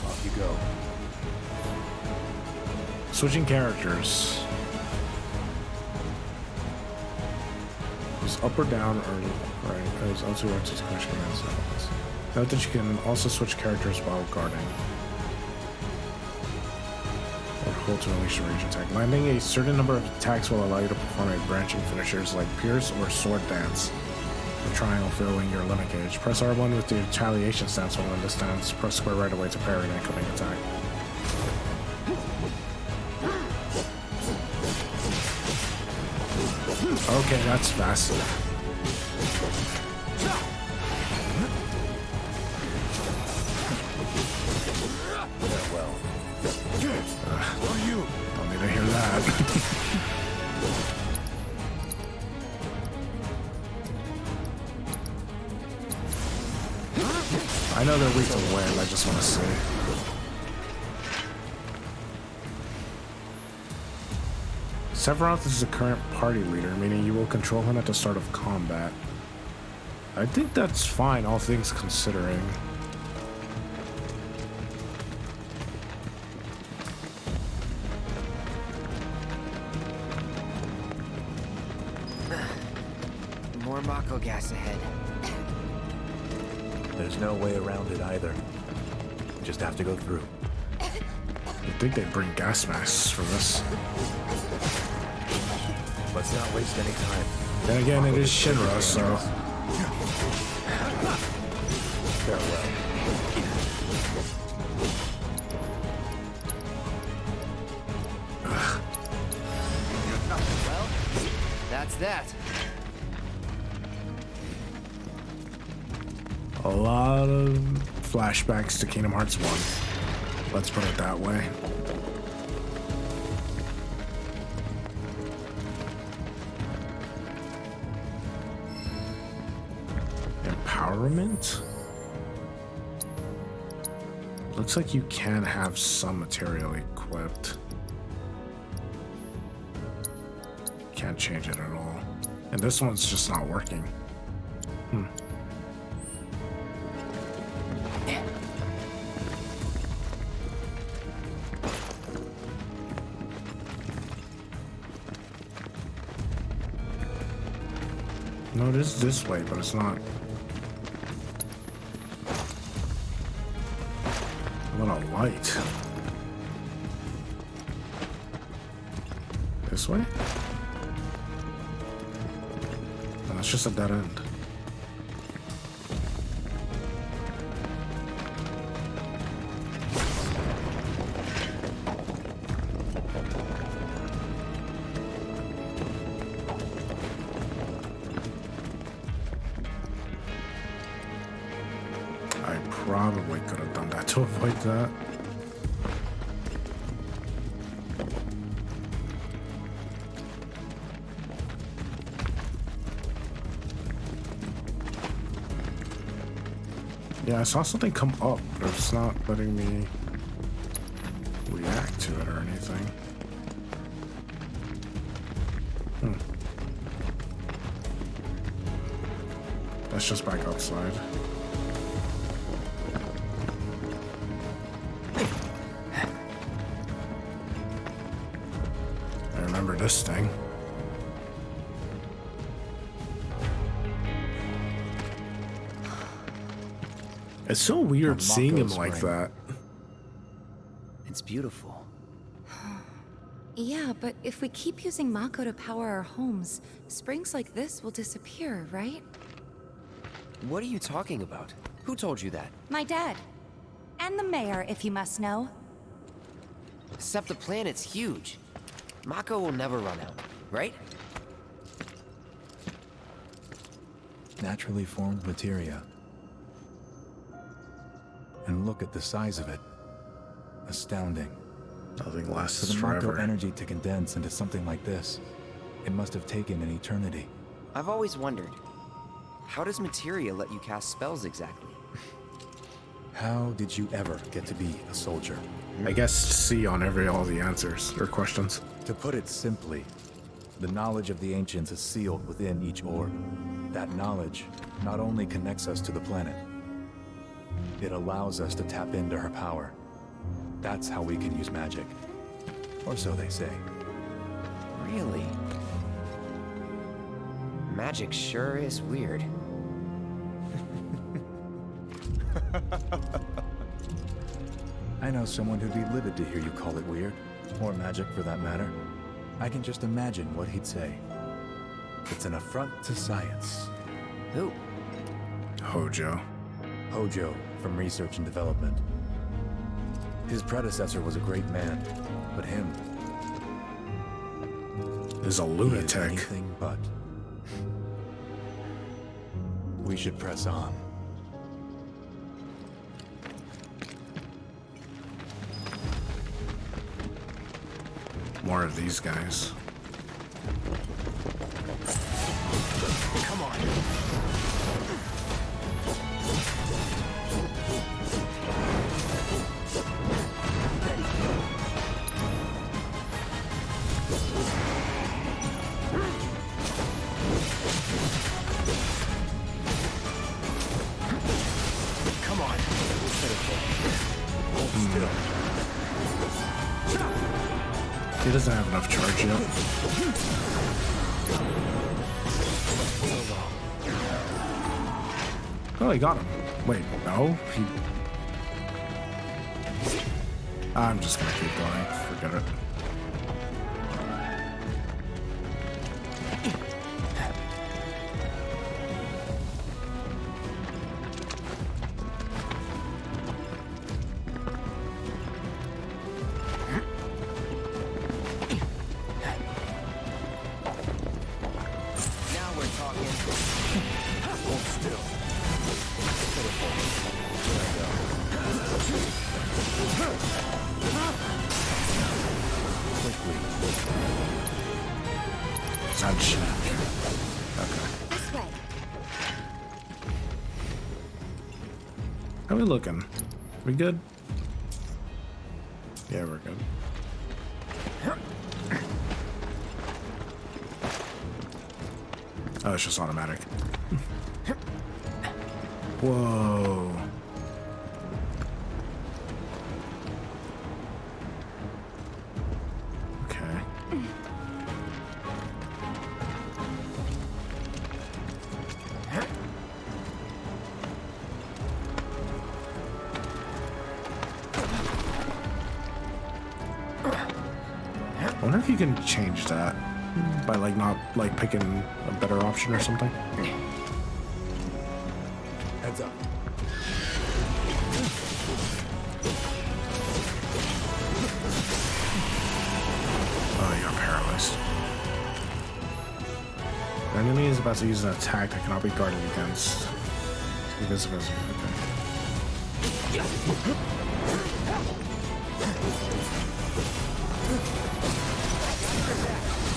Off you go. Switching characters. Is up or down or right? Is also right to question commands. Note that you can also switch characters while guarding. Or hold to unleash a range attack. Landing a certain number of attacks will allow you to perform a branching finishers like Pierce or Sword Dance. The triangle filling your limit gauge. Press R1 with the retaliation stance while in this stance. Press square right away to parry an incoming attack. Okay, that's fast. Don't need to hear that. I know they're weak to wind, I just want to see. Sephiroth is the current party leader, meaning you will control him at the start of combat. I think that's fine, all things considering. More Mako gas ahead. There's no way around it either. Just have to go through. You'd think they'd bring gas masks for this. Let's not waste any time. Then again, it is Shinra, so... Farewell. Well, that's that. A lot of flashbacks to Kingdom Hearts 1. Let's put it that way. Empowerment? Looks like you can have some material equipped. Can't change it at all. And this one's just not working. No, it is this way, but it's not. What a light. This way? No, it's just a dead end. Probably could have done that to avoid that. Yeah, I saw something come up, but it's not letting me react to it or anything. That's just back outside. This thing. It's so weird seeing him like that. It's beautiful. Yeah, but if we keep using Mako to power our homes, springs like this will disappear, right? What are you talking about? Who told you that? My dad. And the mayor, if you must know. Except the planet's huge. Mako will never run out, right? Naturally formed materia. And look at the size of it. Astounding. Nothing lasts For the forever. Mako energy to condense into something like this, it must have taken an eternity. I've always wondered, how does materia let you cast spells exactly? How did you ever get to be a soldier? I guess C on all the answers or questions. To put it simply, the knowledge of the ancients is sealed within each orb. That knowledge not only connects us to the planet, it allows us to tap into her power. That's how we can use magic. Or so they say. Really? Magic sure is weird. I know someone who'd be livid to hear you call it weird, or magic for that matter. I can just imagine what he'd say. It's an affront to science. Who? Hojo. Hojo, from Research and Development. His predecessor was a great man, but him is a lunatic. He is anything but. We should press on. More of these guys. Come on. Come on. Hold still. He doesn't have enough charge yet. Oh, he got him. Wait, no? I'm just gonna keep going. Forget it. How we looking? We good? Yeah, we're good. Oh, it's just automatic. Whoa. Okay. wonder if you can change that by like not like picking a better option or something. Heads up. Oh, you're paralyzed. The enemy is about to use an attack that cannot be guarded against. Invisible. Okay.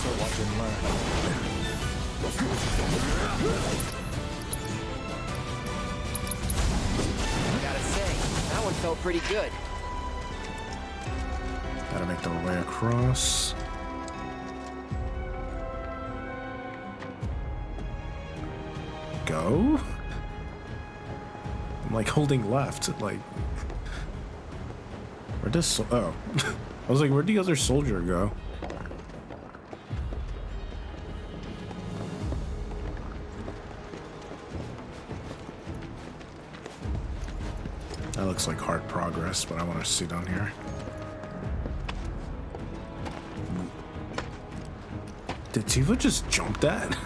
So watch and learn. Gotta say, that one felt pretty good. Gotta make the way across. Go? I'm like holding left, like. Where'd this? Oh. I was like, where'd the other soldier go? That looks like hard progress, but I want to see down here. Did Tifa just jump that?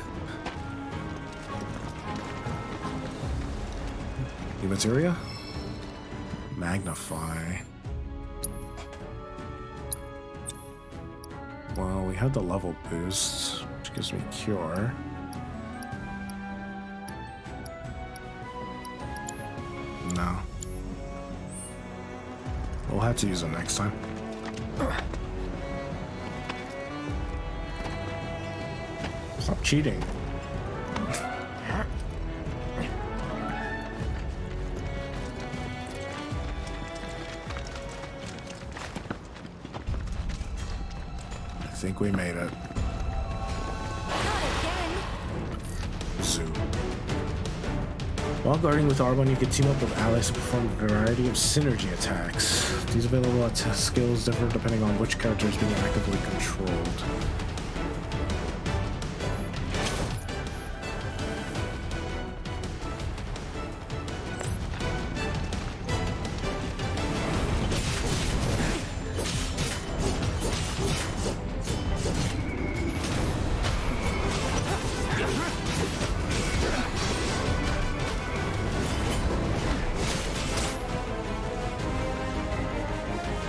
The Materia? Magnify. Well, we have the level boost, which gives me cure. No. We'll have to use it next time. Stop cheating. I think we made it. Zoo. While guarding with R1, you can team up with allies to perform a variety of synergy attacks. These available skills differ depending on which character is being actively controlled.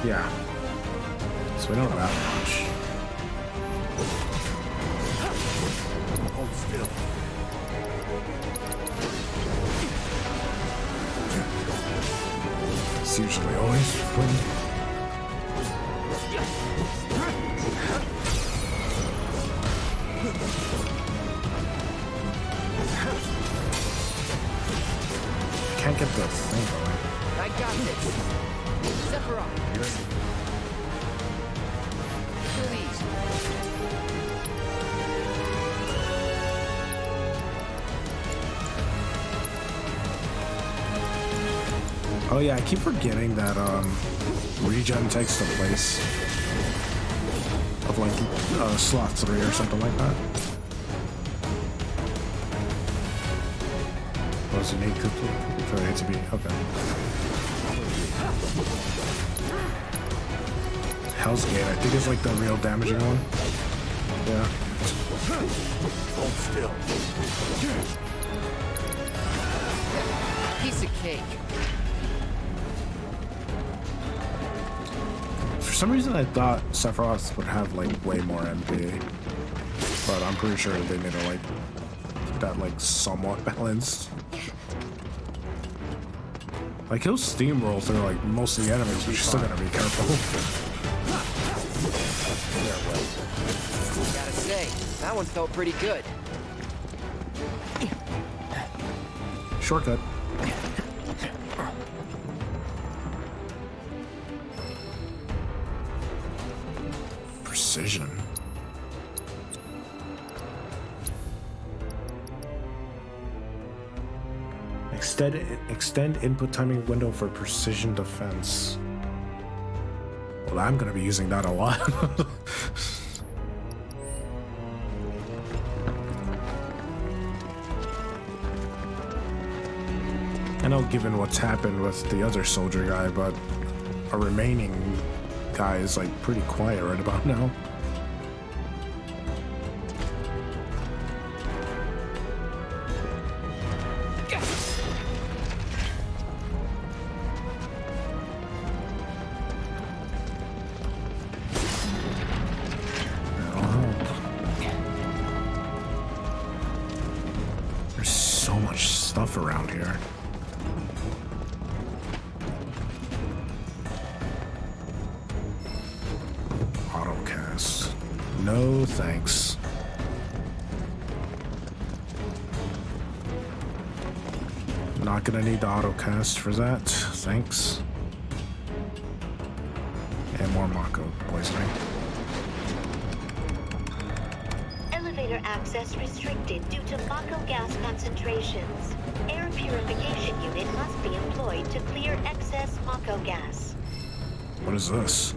Yeah. So we don't have that much. Hold still. It's usually always when... Can't get the thing going. I got this. Sephiroth. Please. Oh yeah, I keep forgetting that regen takes the place of like slot 3 or something like that. Was it need for it to be okay? Hell's Gate, I think it's like the real damaging one. Yeah. Hold still. Piece of cake. For some reason, I thought Sephiroth would have like way more MP, but I'm pretty sure they made it like that, like somewhat balanced. Like he'll steamroll through like most of the enemies, but you're still gotta be careful. Gotta say, that one felt pretty good. Shortcut. Precision. Extend input timing window for precision defense. Well, I'm gonna be using that a lot. I know given what's happened with the other soldier guy, but our remaining guy is like pretty quiet right about now. stuff around here. Autocast. No thanks. Not gonna need the autocast for that. Thanks. And more Mako poisoning. Elevator access restricted due to Mako gas concentrations. Air purification unit must be employed to clear excess Mako gas. What is this?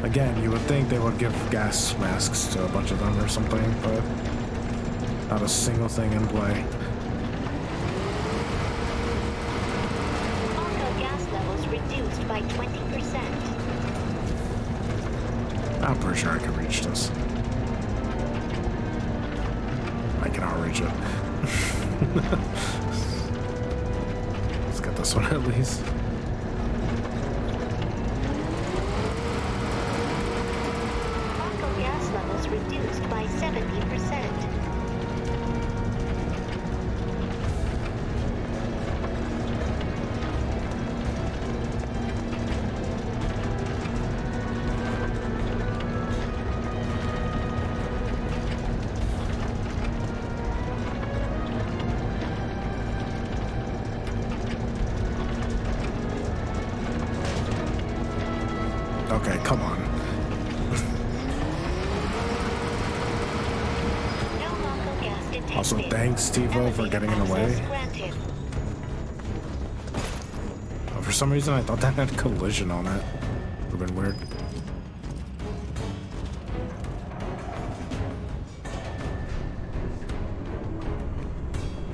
Again, you would think they would give gas masks to a bunch of them or something, but not a single thing in play. Mako gas levels reduced by 20%. I'm pretty sure I can reach this. I cannot reach it. Let's get this one at least. Reduced by 70%. Okay, come on. Also, thanks, Tifa, for getting in the way. Oh, for some reason, I thought that had collision on it. Would have been weird.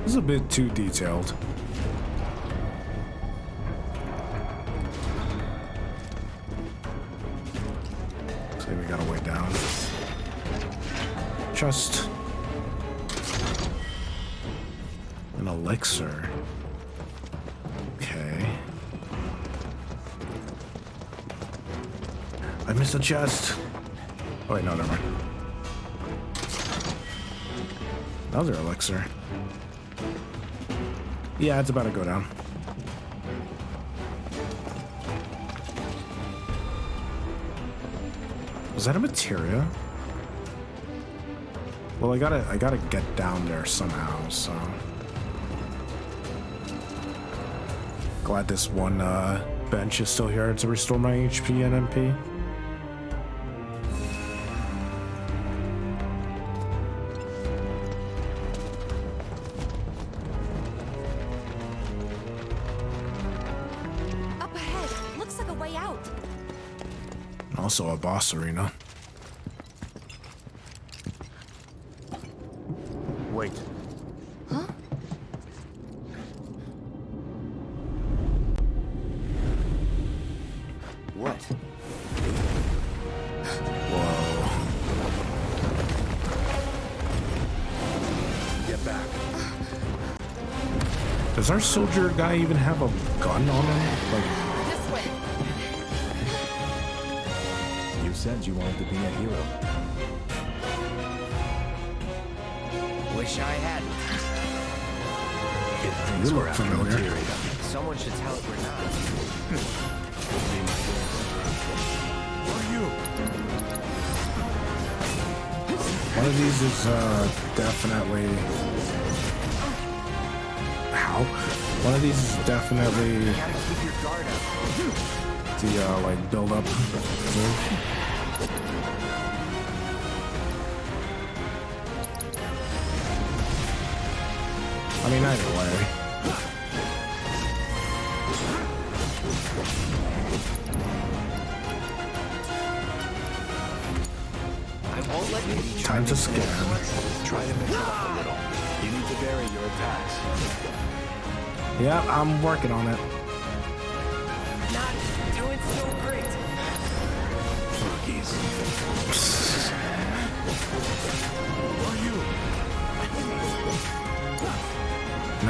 This is a bit too detailed. Looks like we got a way down. Just an elixir. Okay. I missed a chest. Oh wait, no, never mind. Another elixir. Yeah, it's about to go down. Was that a materia? Well, I gotta get down there somehow, so. Glad this one bench is still here to restore my HP and MP. Up ahead, looks like a way out. Also a boss arena. Wait. Huh? What? Whoa. Get back. Does our soldier guy even have a gun on him? Like, This way. You said you wanted to be a hero. Wish I hadn't. If things you were look after familiar. Materia. Someone should tell it we're not. one of these is definitely. How? One of these is definitely You gotta keep your guard up. the like build up move. I mean, either way. I won't let you be Time to scan. Try to mix it up a little. You need to vary your attacks. Yeah, I'm working on it. not doing so great. Flunkies. Who are you?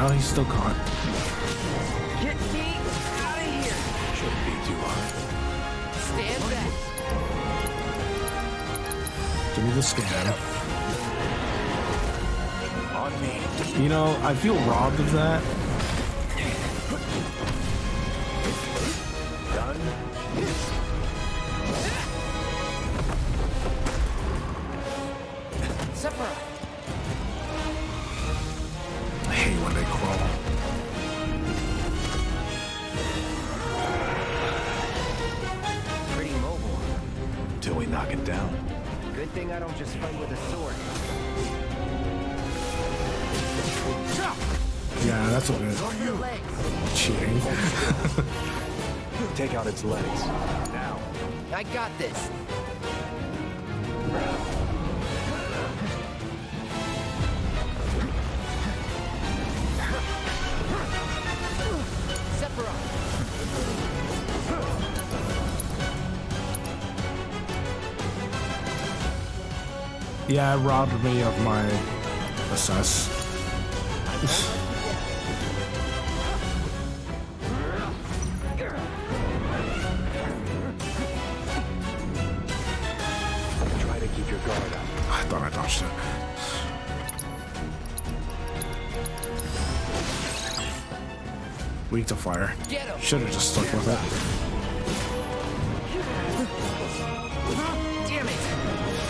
now he's still caught. Get me out of here! Shouldn't be too hard. Stand back! Give me the scan. On me. You know, I feel robbed of that. Done. Sephiroth! I hate when they crawl. Pretty mobile. Till we knock it down. Good thing I don't just fight with a sword. Yeah, that's what it is. Cheating. Take out its legs. Now. I got this. Sephiroth. Yeah, it robbed me of my assess. Try to keep your guard up. I thought I dodged it. Weak to fire. Should have just stuck with it. Damn it!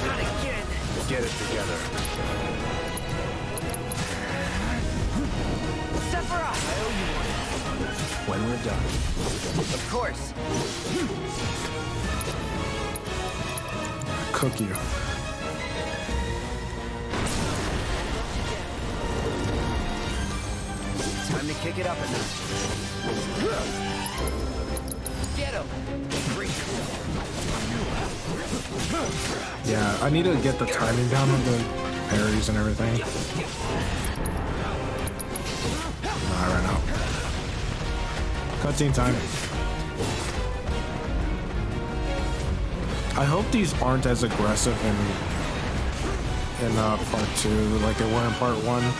Not again! Get it together. Sephiroth! I owe you one. When we're done. Of course. Cook you. Time to kick it up a notch. Get him! Yeah, I need to get the timing down of the parries and everything. Nah, right now. Cutscene time. I hope these aren't as aggressive in part 2 like they were in part 1.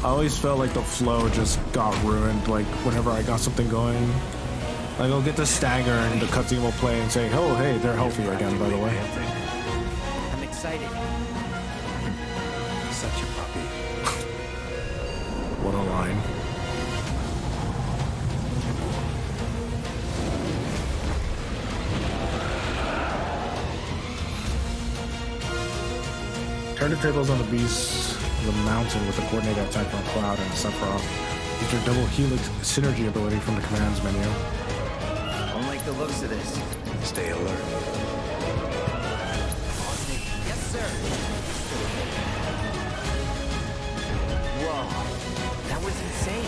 I always felt like the flow just got ruined, like whenever I got something going. Like I'll get the stagger and the cutscene will play and say, oh hey, they're healthy again, by the way. I'm excited. Such a puppy. What a line. Turn the tables on the beast of the mountain with a coordinated attack from Cloud and Sephiroth. Use your double helix synergy ability from the commands menu. Don't like the looks of this. Stay alert. Yes, sir. Whoa. That was insane.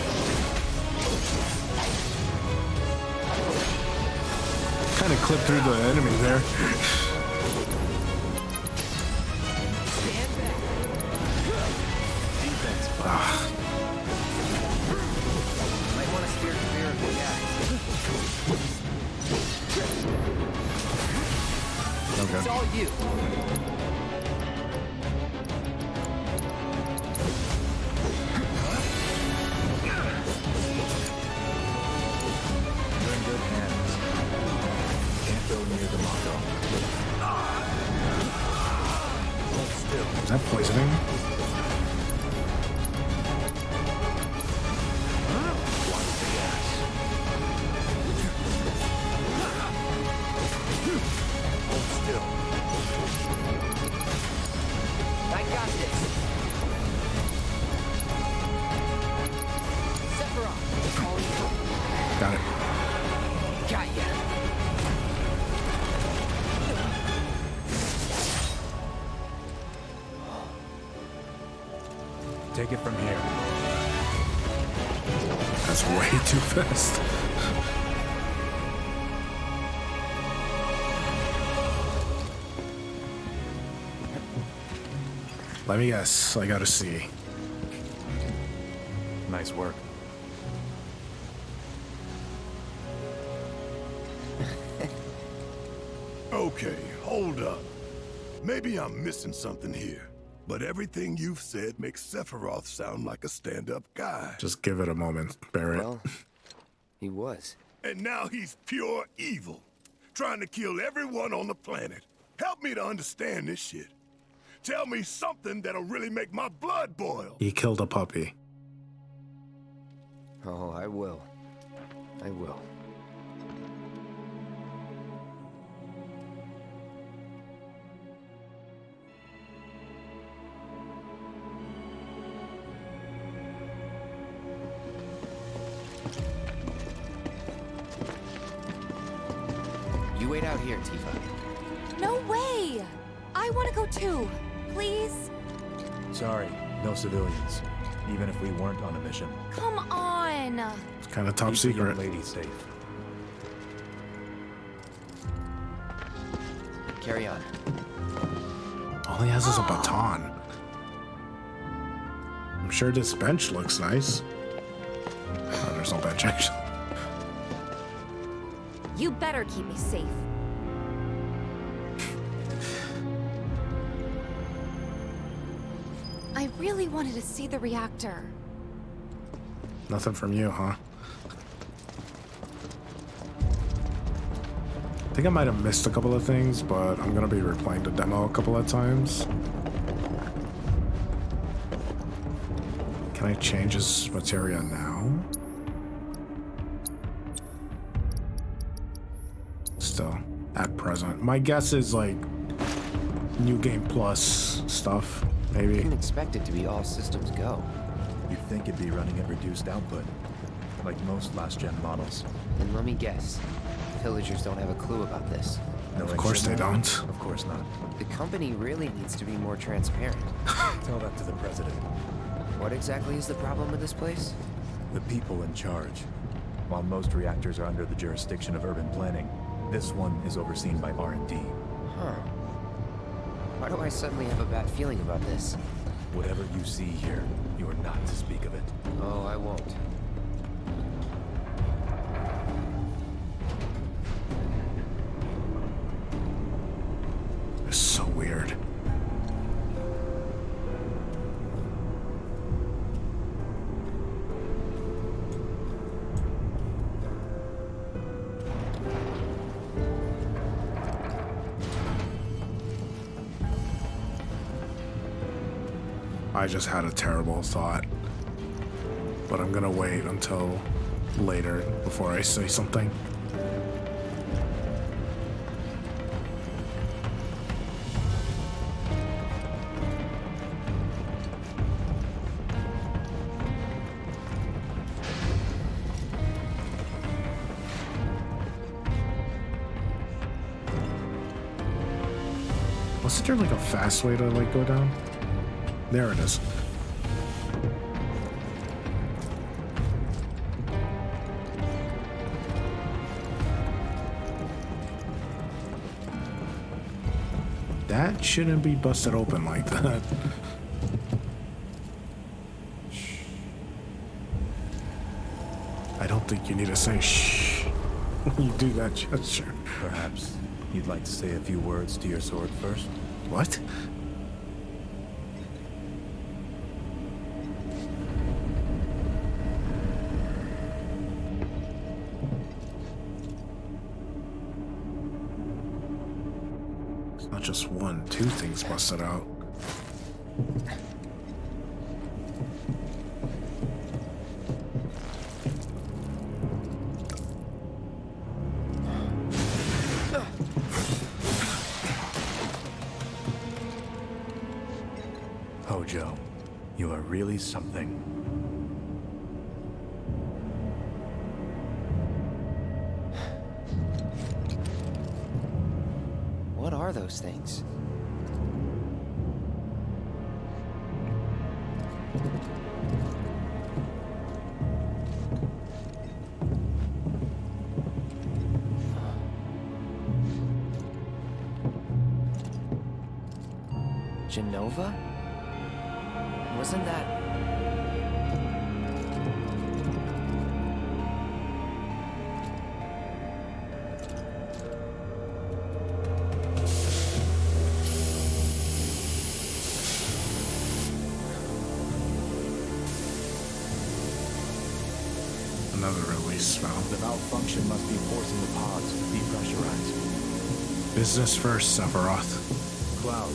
Kind of clipped through the enemy there. Might want to steer clear of the gas. Okay. It's all you. You're in good hands. Can't go near the Mako. Hold still. Is that poisoning? Watch the gas. Hold still. I got this. Sephiroth. Got it. Got ya. Take it from here. That's way too fast. Let me guess. I gotta see. Nice work. Okay, hold up. Maybe I'm missing something here. but everything you've said makes Sephiroth sound like a stand-up guy. Just give it a moment, Barrett. Well, he was. And now he's pure evil, trying to kill everyone on the planet. Help me to understand this shit. Tell me something that'll really make my blood boil. He killed a puppy. Oh, I will. I will. You wait out here, Tifa. No way! I want to go too. Please? Sorry, no civilians. Even if we weren't on a mission. Come on! It's kind of top Keep the young secret. lady safe. Carry on. All he has is a baton. I'm sure this bench looks nice. Oh, there's no bench actually. You better keep me safe. I really wanted to see the reactor. Nothing from you, huh? I think I might have missed a couple of things, but I'm gonna be replaying the demo a couple of times. Can I change his materia now? Still, at present. My guess is like New Game Plus stuff, maybe. I didn't expect it to be all systems go. You'd think it'd be running at reduced output, like most last-gen models. And let me guess, villagers don't have a clue about this. No, Of course they don't. Of course not. The company really needs to be more transparent. Tell that to the president. What exactly is the problem with this place? The people in charge. While most reactors are under the jurisdiction of urban planning, this one is overseen by R&D. Huh. Why do I suddenly have a bad feeling about this? Whatever you see here, you are not to speak of it. Oh, I won't. It's so weird. I just had a terrible thought, but I'm gonna wait until later before I say something. Wasn't there like a fast way to like go down? There it is. That shouldn't be busted open like that. I don't think you need to say shh when you do that gesture. Perhaps you'd like to say a few words to your sword first? What? Not just one, two things busted out. Hojo, you are really something. What are those things? Jenova? Wasn't that... release valve. The malfunction must be forcing the pods to depressurize. Business first, Sephiroth. Cloud,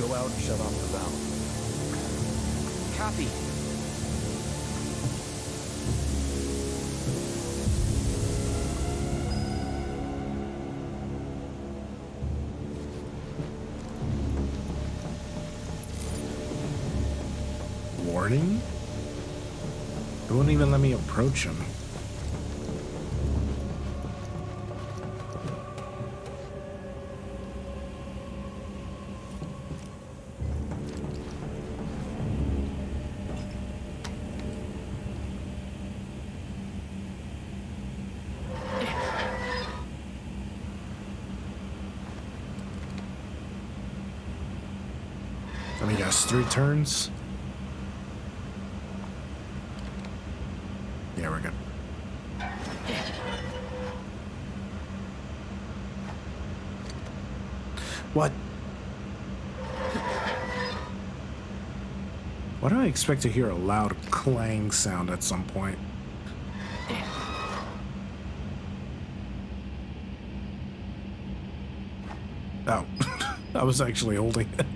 go out and shut off the valve. Copy. Warning? It wouldn't even let me approach him. Let me guess, 3 turns? Yeah, we're good. What? Why do I expect to hear a loud clang sound at some point? Oh, I was actually holding it.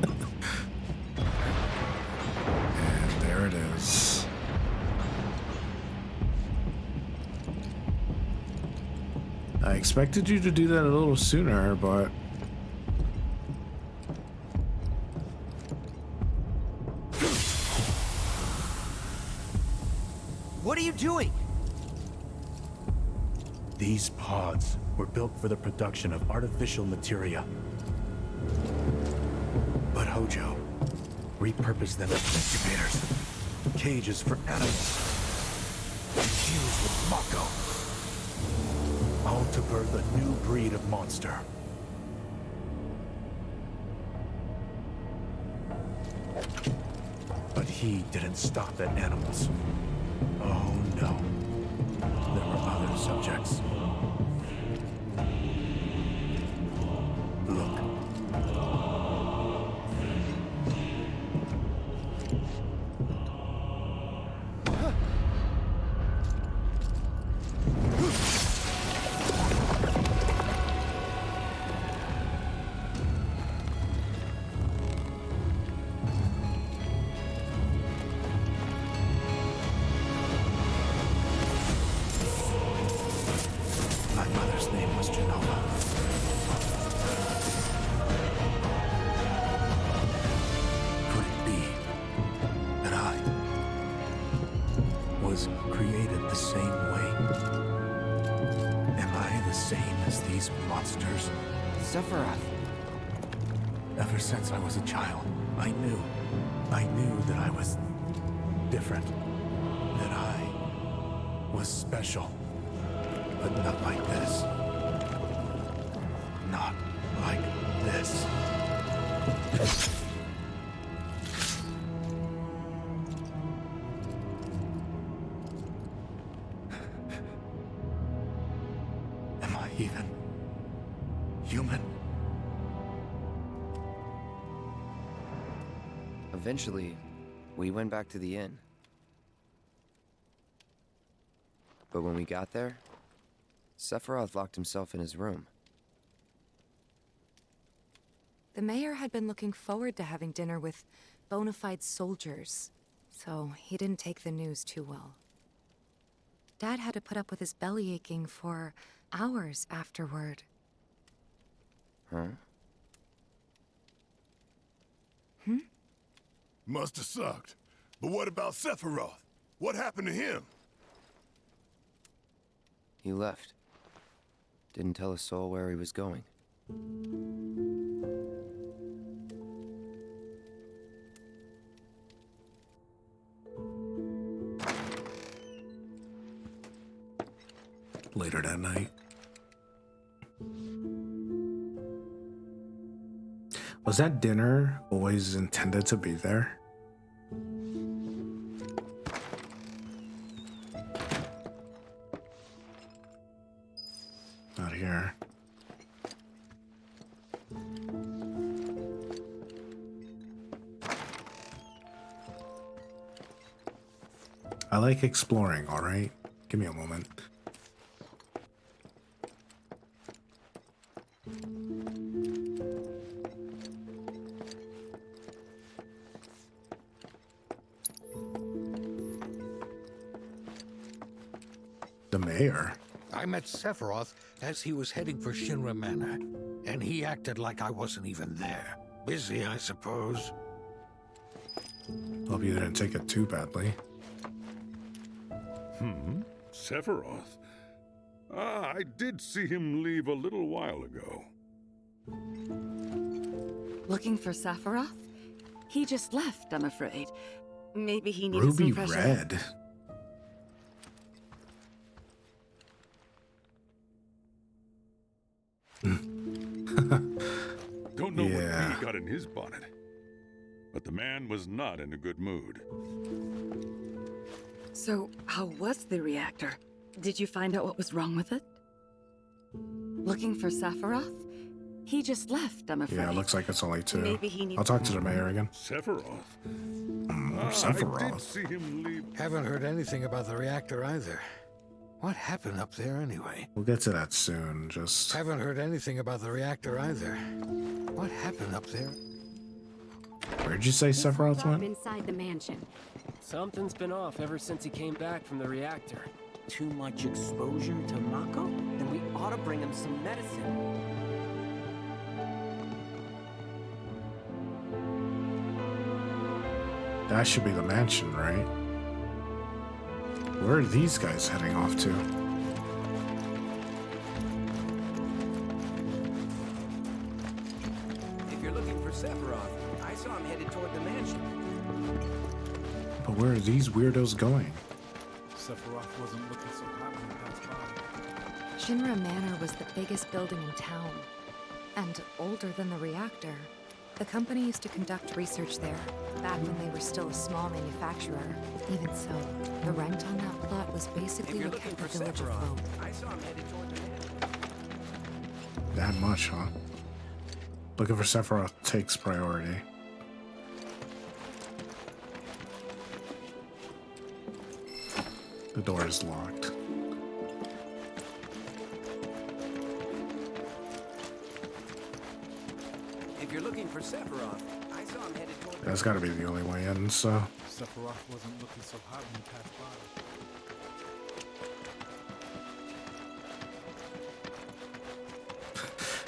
And there it is. I expected you to do that a little sooner, but... What are you doing? These pods were built for the production of artificial materia. But Hojo repurposed them as incubators, cages for animals, infused with Mako, all to birth a new breed of monster. But he didn't stop at animals. Oh no, there were other subjects. Look. My mother's name was Jenova. Could it be that I was created the same way? Am I the same as these monsters? Sephiroth. Ever since I was a child, I knew that I was different, that I was special, but not like this. Not like this. Am I even human? Eventually, we went back to the inn. But when we got there, Sephiroth locked himself in his room. The mayor had been looking forward to having dinner with bona fide soldiers, so he didn't take the news too well. Dad had to put up with his belly aching for hours afterward. Huh? Must have sucked. But what about Sephiroth? What happened to him? He left. Didn't tell a soul where he was going. Later that night. Was that dinner always intended to be there? Not here. I like exploring, all right? Give me a moment. mayor? I met Sephiroth as he was heading for Shinra Manor, and he acted like I wasn't even there. Busy, I suppose. Hope you didn't take it too badly. Sephiroth. I did see him leave a little while ago. Looking for Sephiroth? He just left, I'm afraid. Maybe he needed Ruby some fresh air. red. Don't know what he got in his bonnet, but the man was not in a good mood. So, how was the reactor? Did you find out what was wrong with it? Looking for Sephiroth? He just left, I'm afraid. Yeah, it looks like it's only 2. Maybe he needs I'll talk to the mayor again. Sephiroth. I did Sephiroth. see him leave. Haven't heard anything about the reactor either. What happened up there anyway? We'll get to that soon. Just Haven't heard anything about the reactor either. What happened up there? where'd you say Sephiroth went? Inside the mansion. Something's been off ever since he came back from the reactor. Too much exposure to Mako? Then we ought to bring him some medicine. That should be the mansion, right? Where are these guys heading off to? If you're looking for Sephiroth, I saw him headed toward the mansion. But where are these weirdos going? Sephiroth wasn't looking so hot when he passed by. Shinra Manor was the biggest building in town, and older than the reactor. The company used to conduct research there, back when they were still a small manufacturer. Even so, the rent on that plot was basically what kept the village afloat. I saw him headed toward the mansion. That much, huh? Looking for Sephiroth takes priority. The door is locked. If you're looking for Sephiroth, I saw him headed toward the That's gotta be the only way in, so. Sephiroth wasn't looking so hot when he passed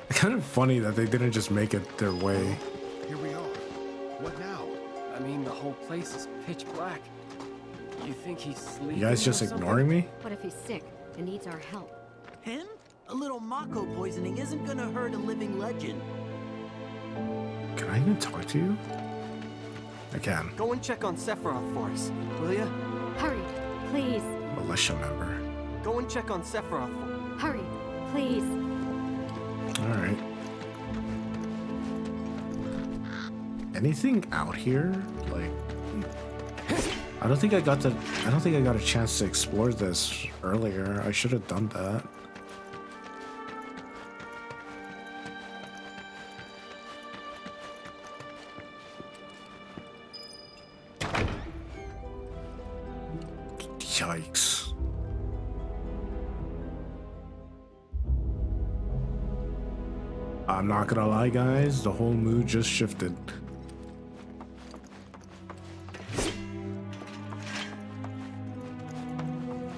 by. Kind of funny that they didn't just make it their way. Here we are. What now? I mean, the whole place is pitch black. You think he's sleeping? You guys just or something? ignoring me? What if he's sick and needs our help? Him? A little Mako poisoning isn't gonna hurt a living legend. Can I even talk to you? I can. Go and check on Sephiroth for us, will ya? Hurry, please. Militia member. Go and check on Sephiroth for Hurry, please. Alright. Anything out here? Like, I don't think I got a chance to explore this earlier. I should have done that. Yikes. I'm not gonna lie, guys, the whole mood just shifted.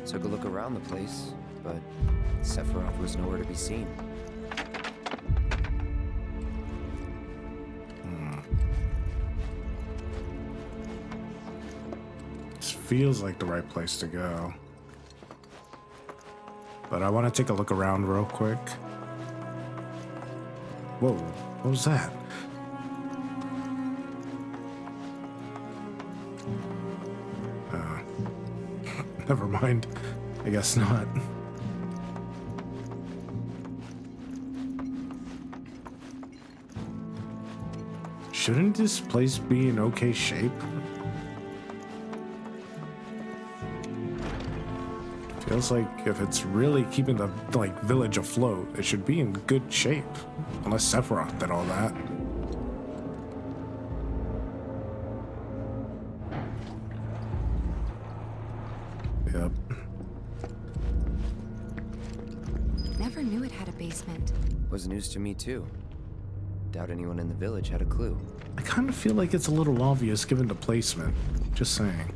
Took a look around the place, but Sephiroth was nowhere to be seen. This feels like the right place to go. But I want to take a look around real quick. Whoa, what was that? Never mind. I guess not. Shouldn't this place be in okay shape? Feels like if it's really keeping the village afloat, it should be in good shape. Unless Sephiroth did all that. Yep. Never knew it had a basement. Was news to me too. Doubt anyone in the village had a clue. I kind of feel like it's a little obvious given the placement. Just saying.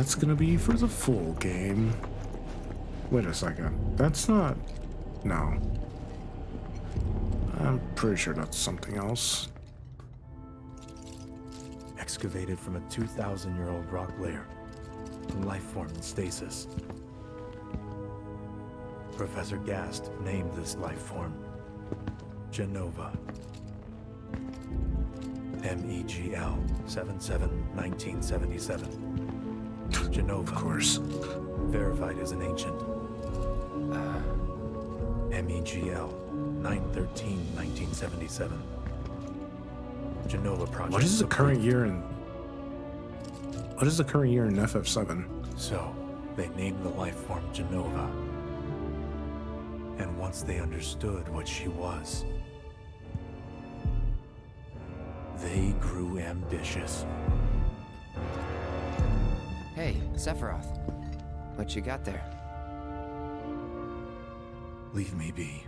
that's gonna be for the full game. Wait a second. That's not... No. I'm pretty sure that's something else. Excavated from a 2,000-year-old rock layer. A life form in stasis. Professor Gast named this life form Jenova. MEGL 77-1977. Jenova. Of course. Verified as an ancient. MEGL 9/13/1977. Jenova project. What is the current year in... What is the current year in FF7? So, they named the life form Jenova. And once they understood what she was, they grew ambitious. Hey, Sephiroth. What you got there? Leave me be.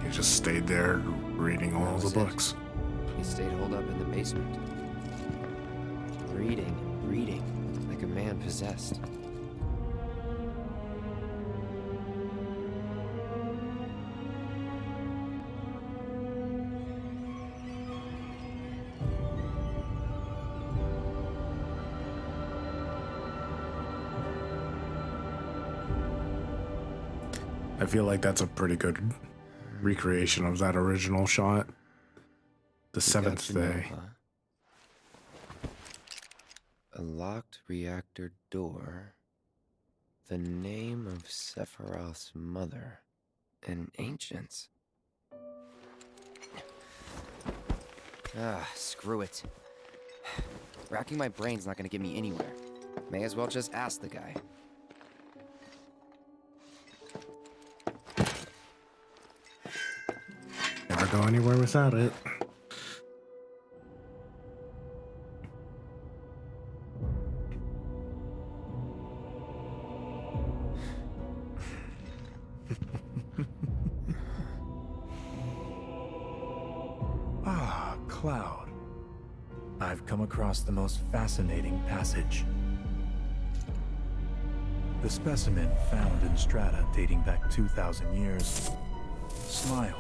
You just stayed there reading all the books. He stayed holed up in the basement. Reading, like a man possessed. I feel like that's a pretty good recreation of that original shot. The seventh day. A locked reactor door. The name of Sephiroth's mother. And ancients. Screw it. Racking my brain's not gonna get me anywhere. May as well just ask the guy. Never go anywhere without it. Cloud. I've come across the most fascinating passage. The specimen found in strata dating back 2,000 years smiled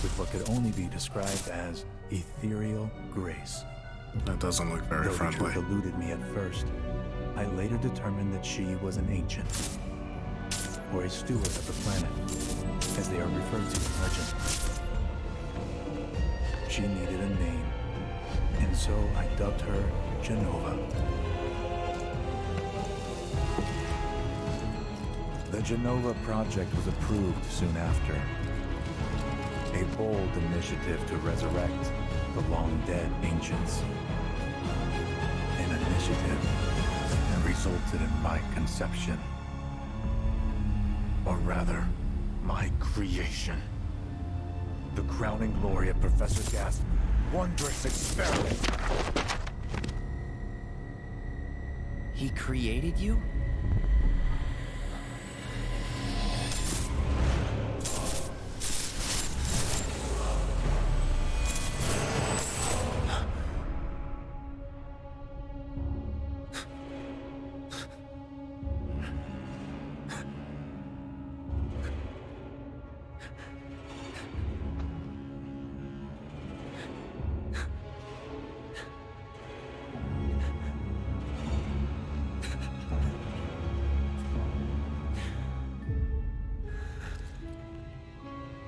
with what could only be described as ethereal grace. That doesn't look very friendly. Though the truth eluded me at first, I later determined that she was an ancient, or a steward of the planet, as they are referred to in legend. She needed a name, and so I dubbed her Jenova. The Jenova project was approved soon after. A bold initiative to resurrect the long-dead ancients. An initiative that resulted in my conception. Or rather, my creation. The crowning glory of Professor Gast's wondrous experiment. He created you?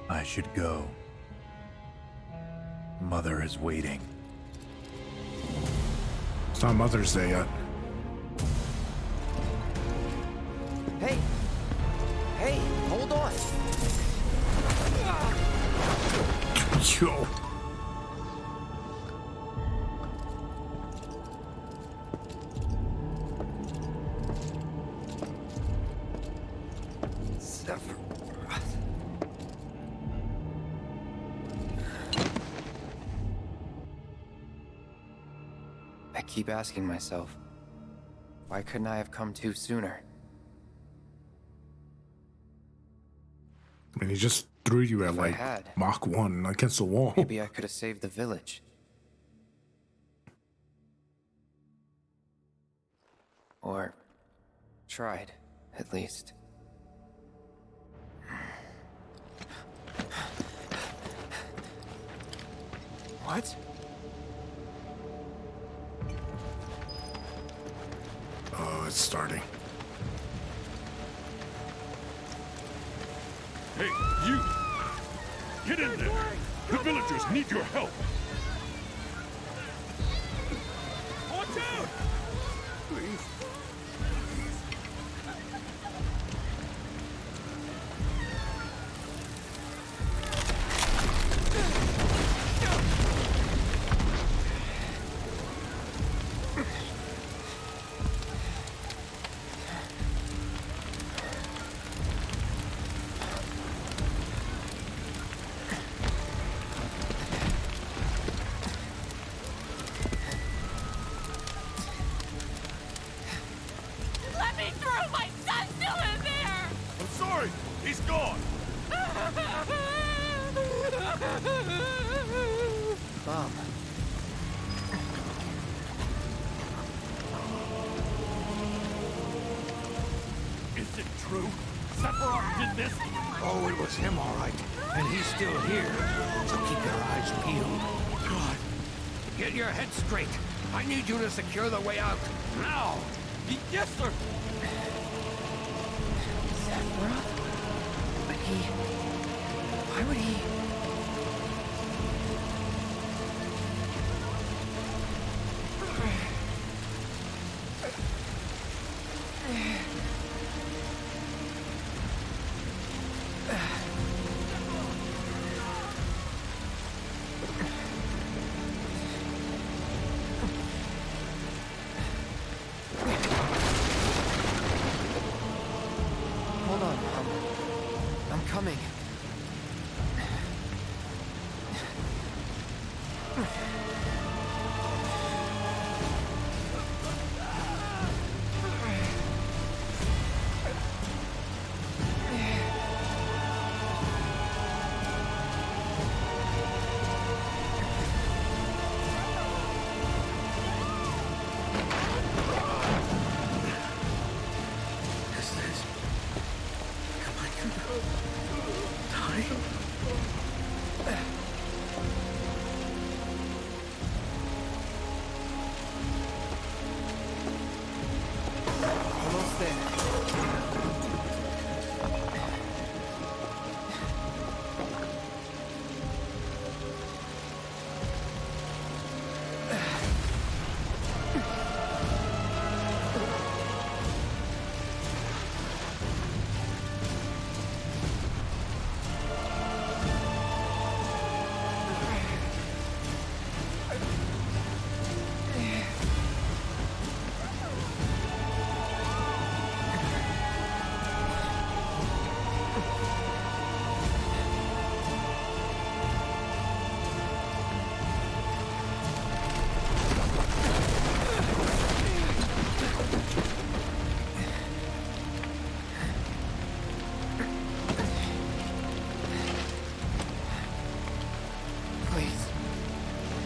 I should go. Mother is waiting. It's not Mother's Day yet. Hey! Hey, hold on! Yo! I keep asking myself, why couldn't I have come to sooner? I mean, he just threw you at If I like had, Mach 1 against the wall. maybe I could have saved the village. Or tried, at least. What? Oh, it's starting. Hey, you! Get in there! The villagers need your help! Watch out! Please. Let me through! My son's still in there! I'm sorry. He's gone. Mom. Is it true? Sephiroth did this? Oh, it was him, all right. And he's still here. So keep your eyes peeled. God. Get your head straight. I need you to secure the way out. Now! Yes, sir! Sephiroth? But why would he... Hold on, Mom. I'm coming. Almost there.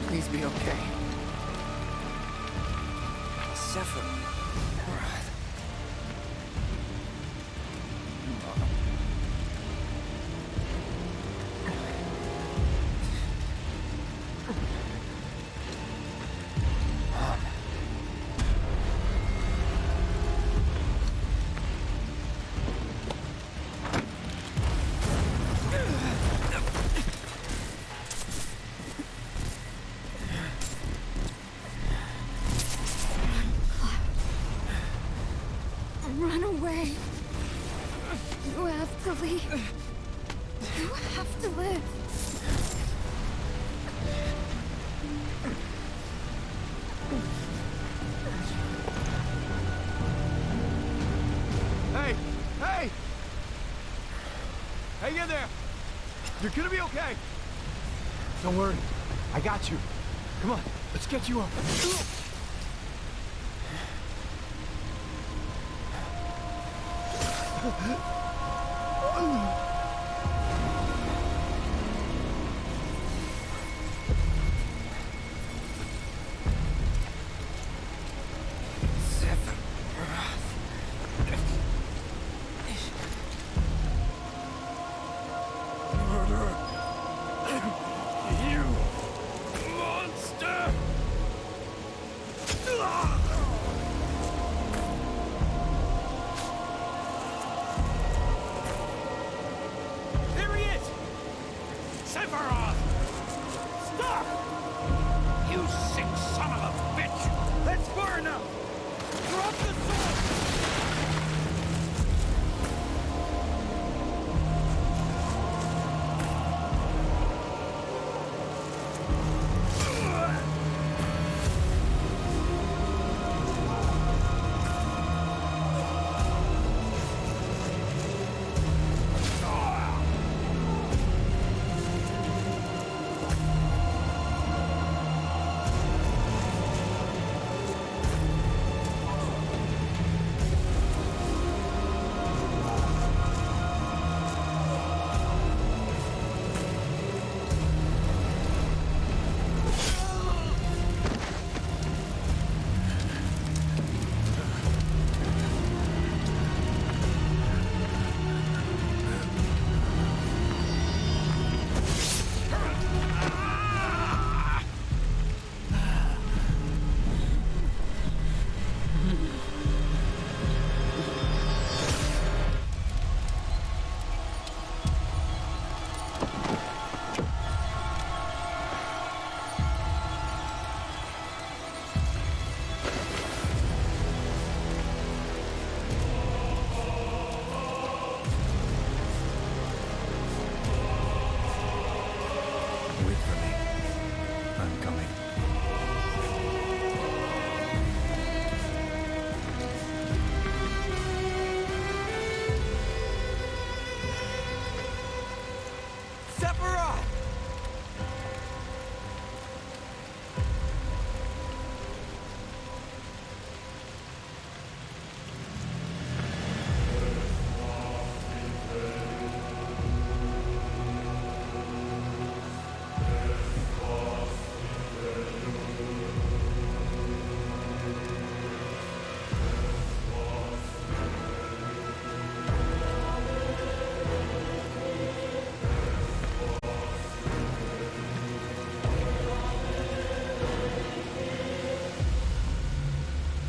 Please be okay. Sephiroth. Run away. You have to leave. You have to live. Hey! Hey! Hang in there! You're gonna be okay! Don't worry. I got you. Come on, let's get you up.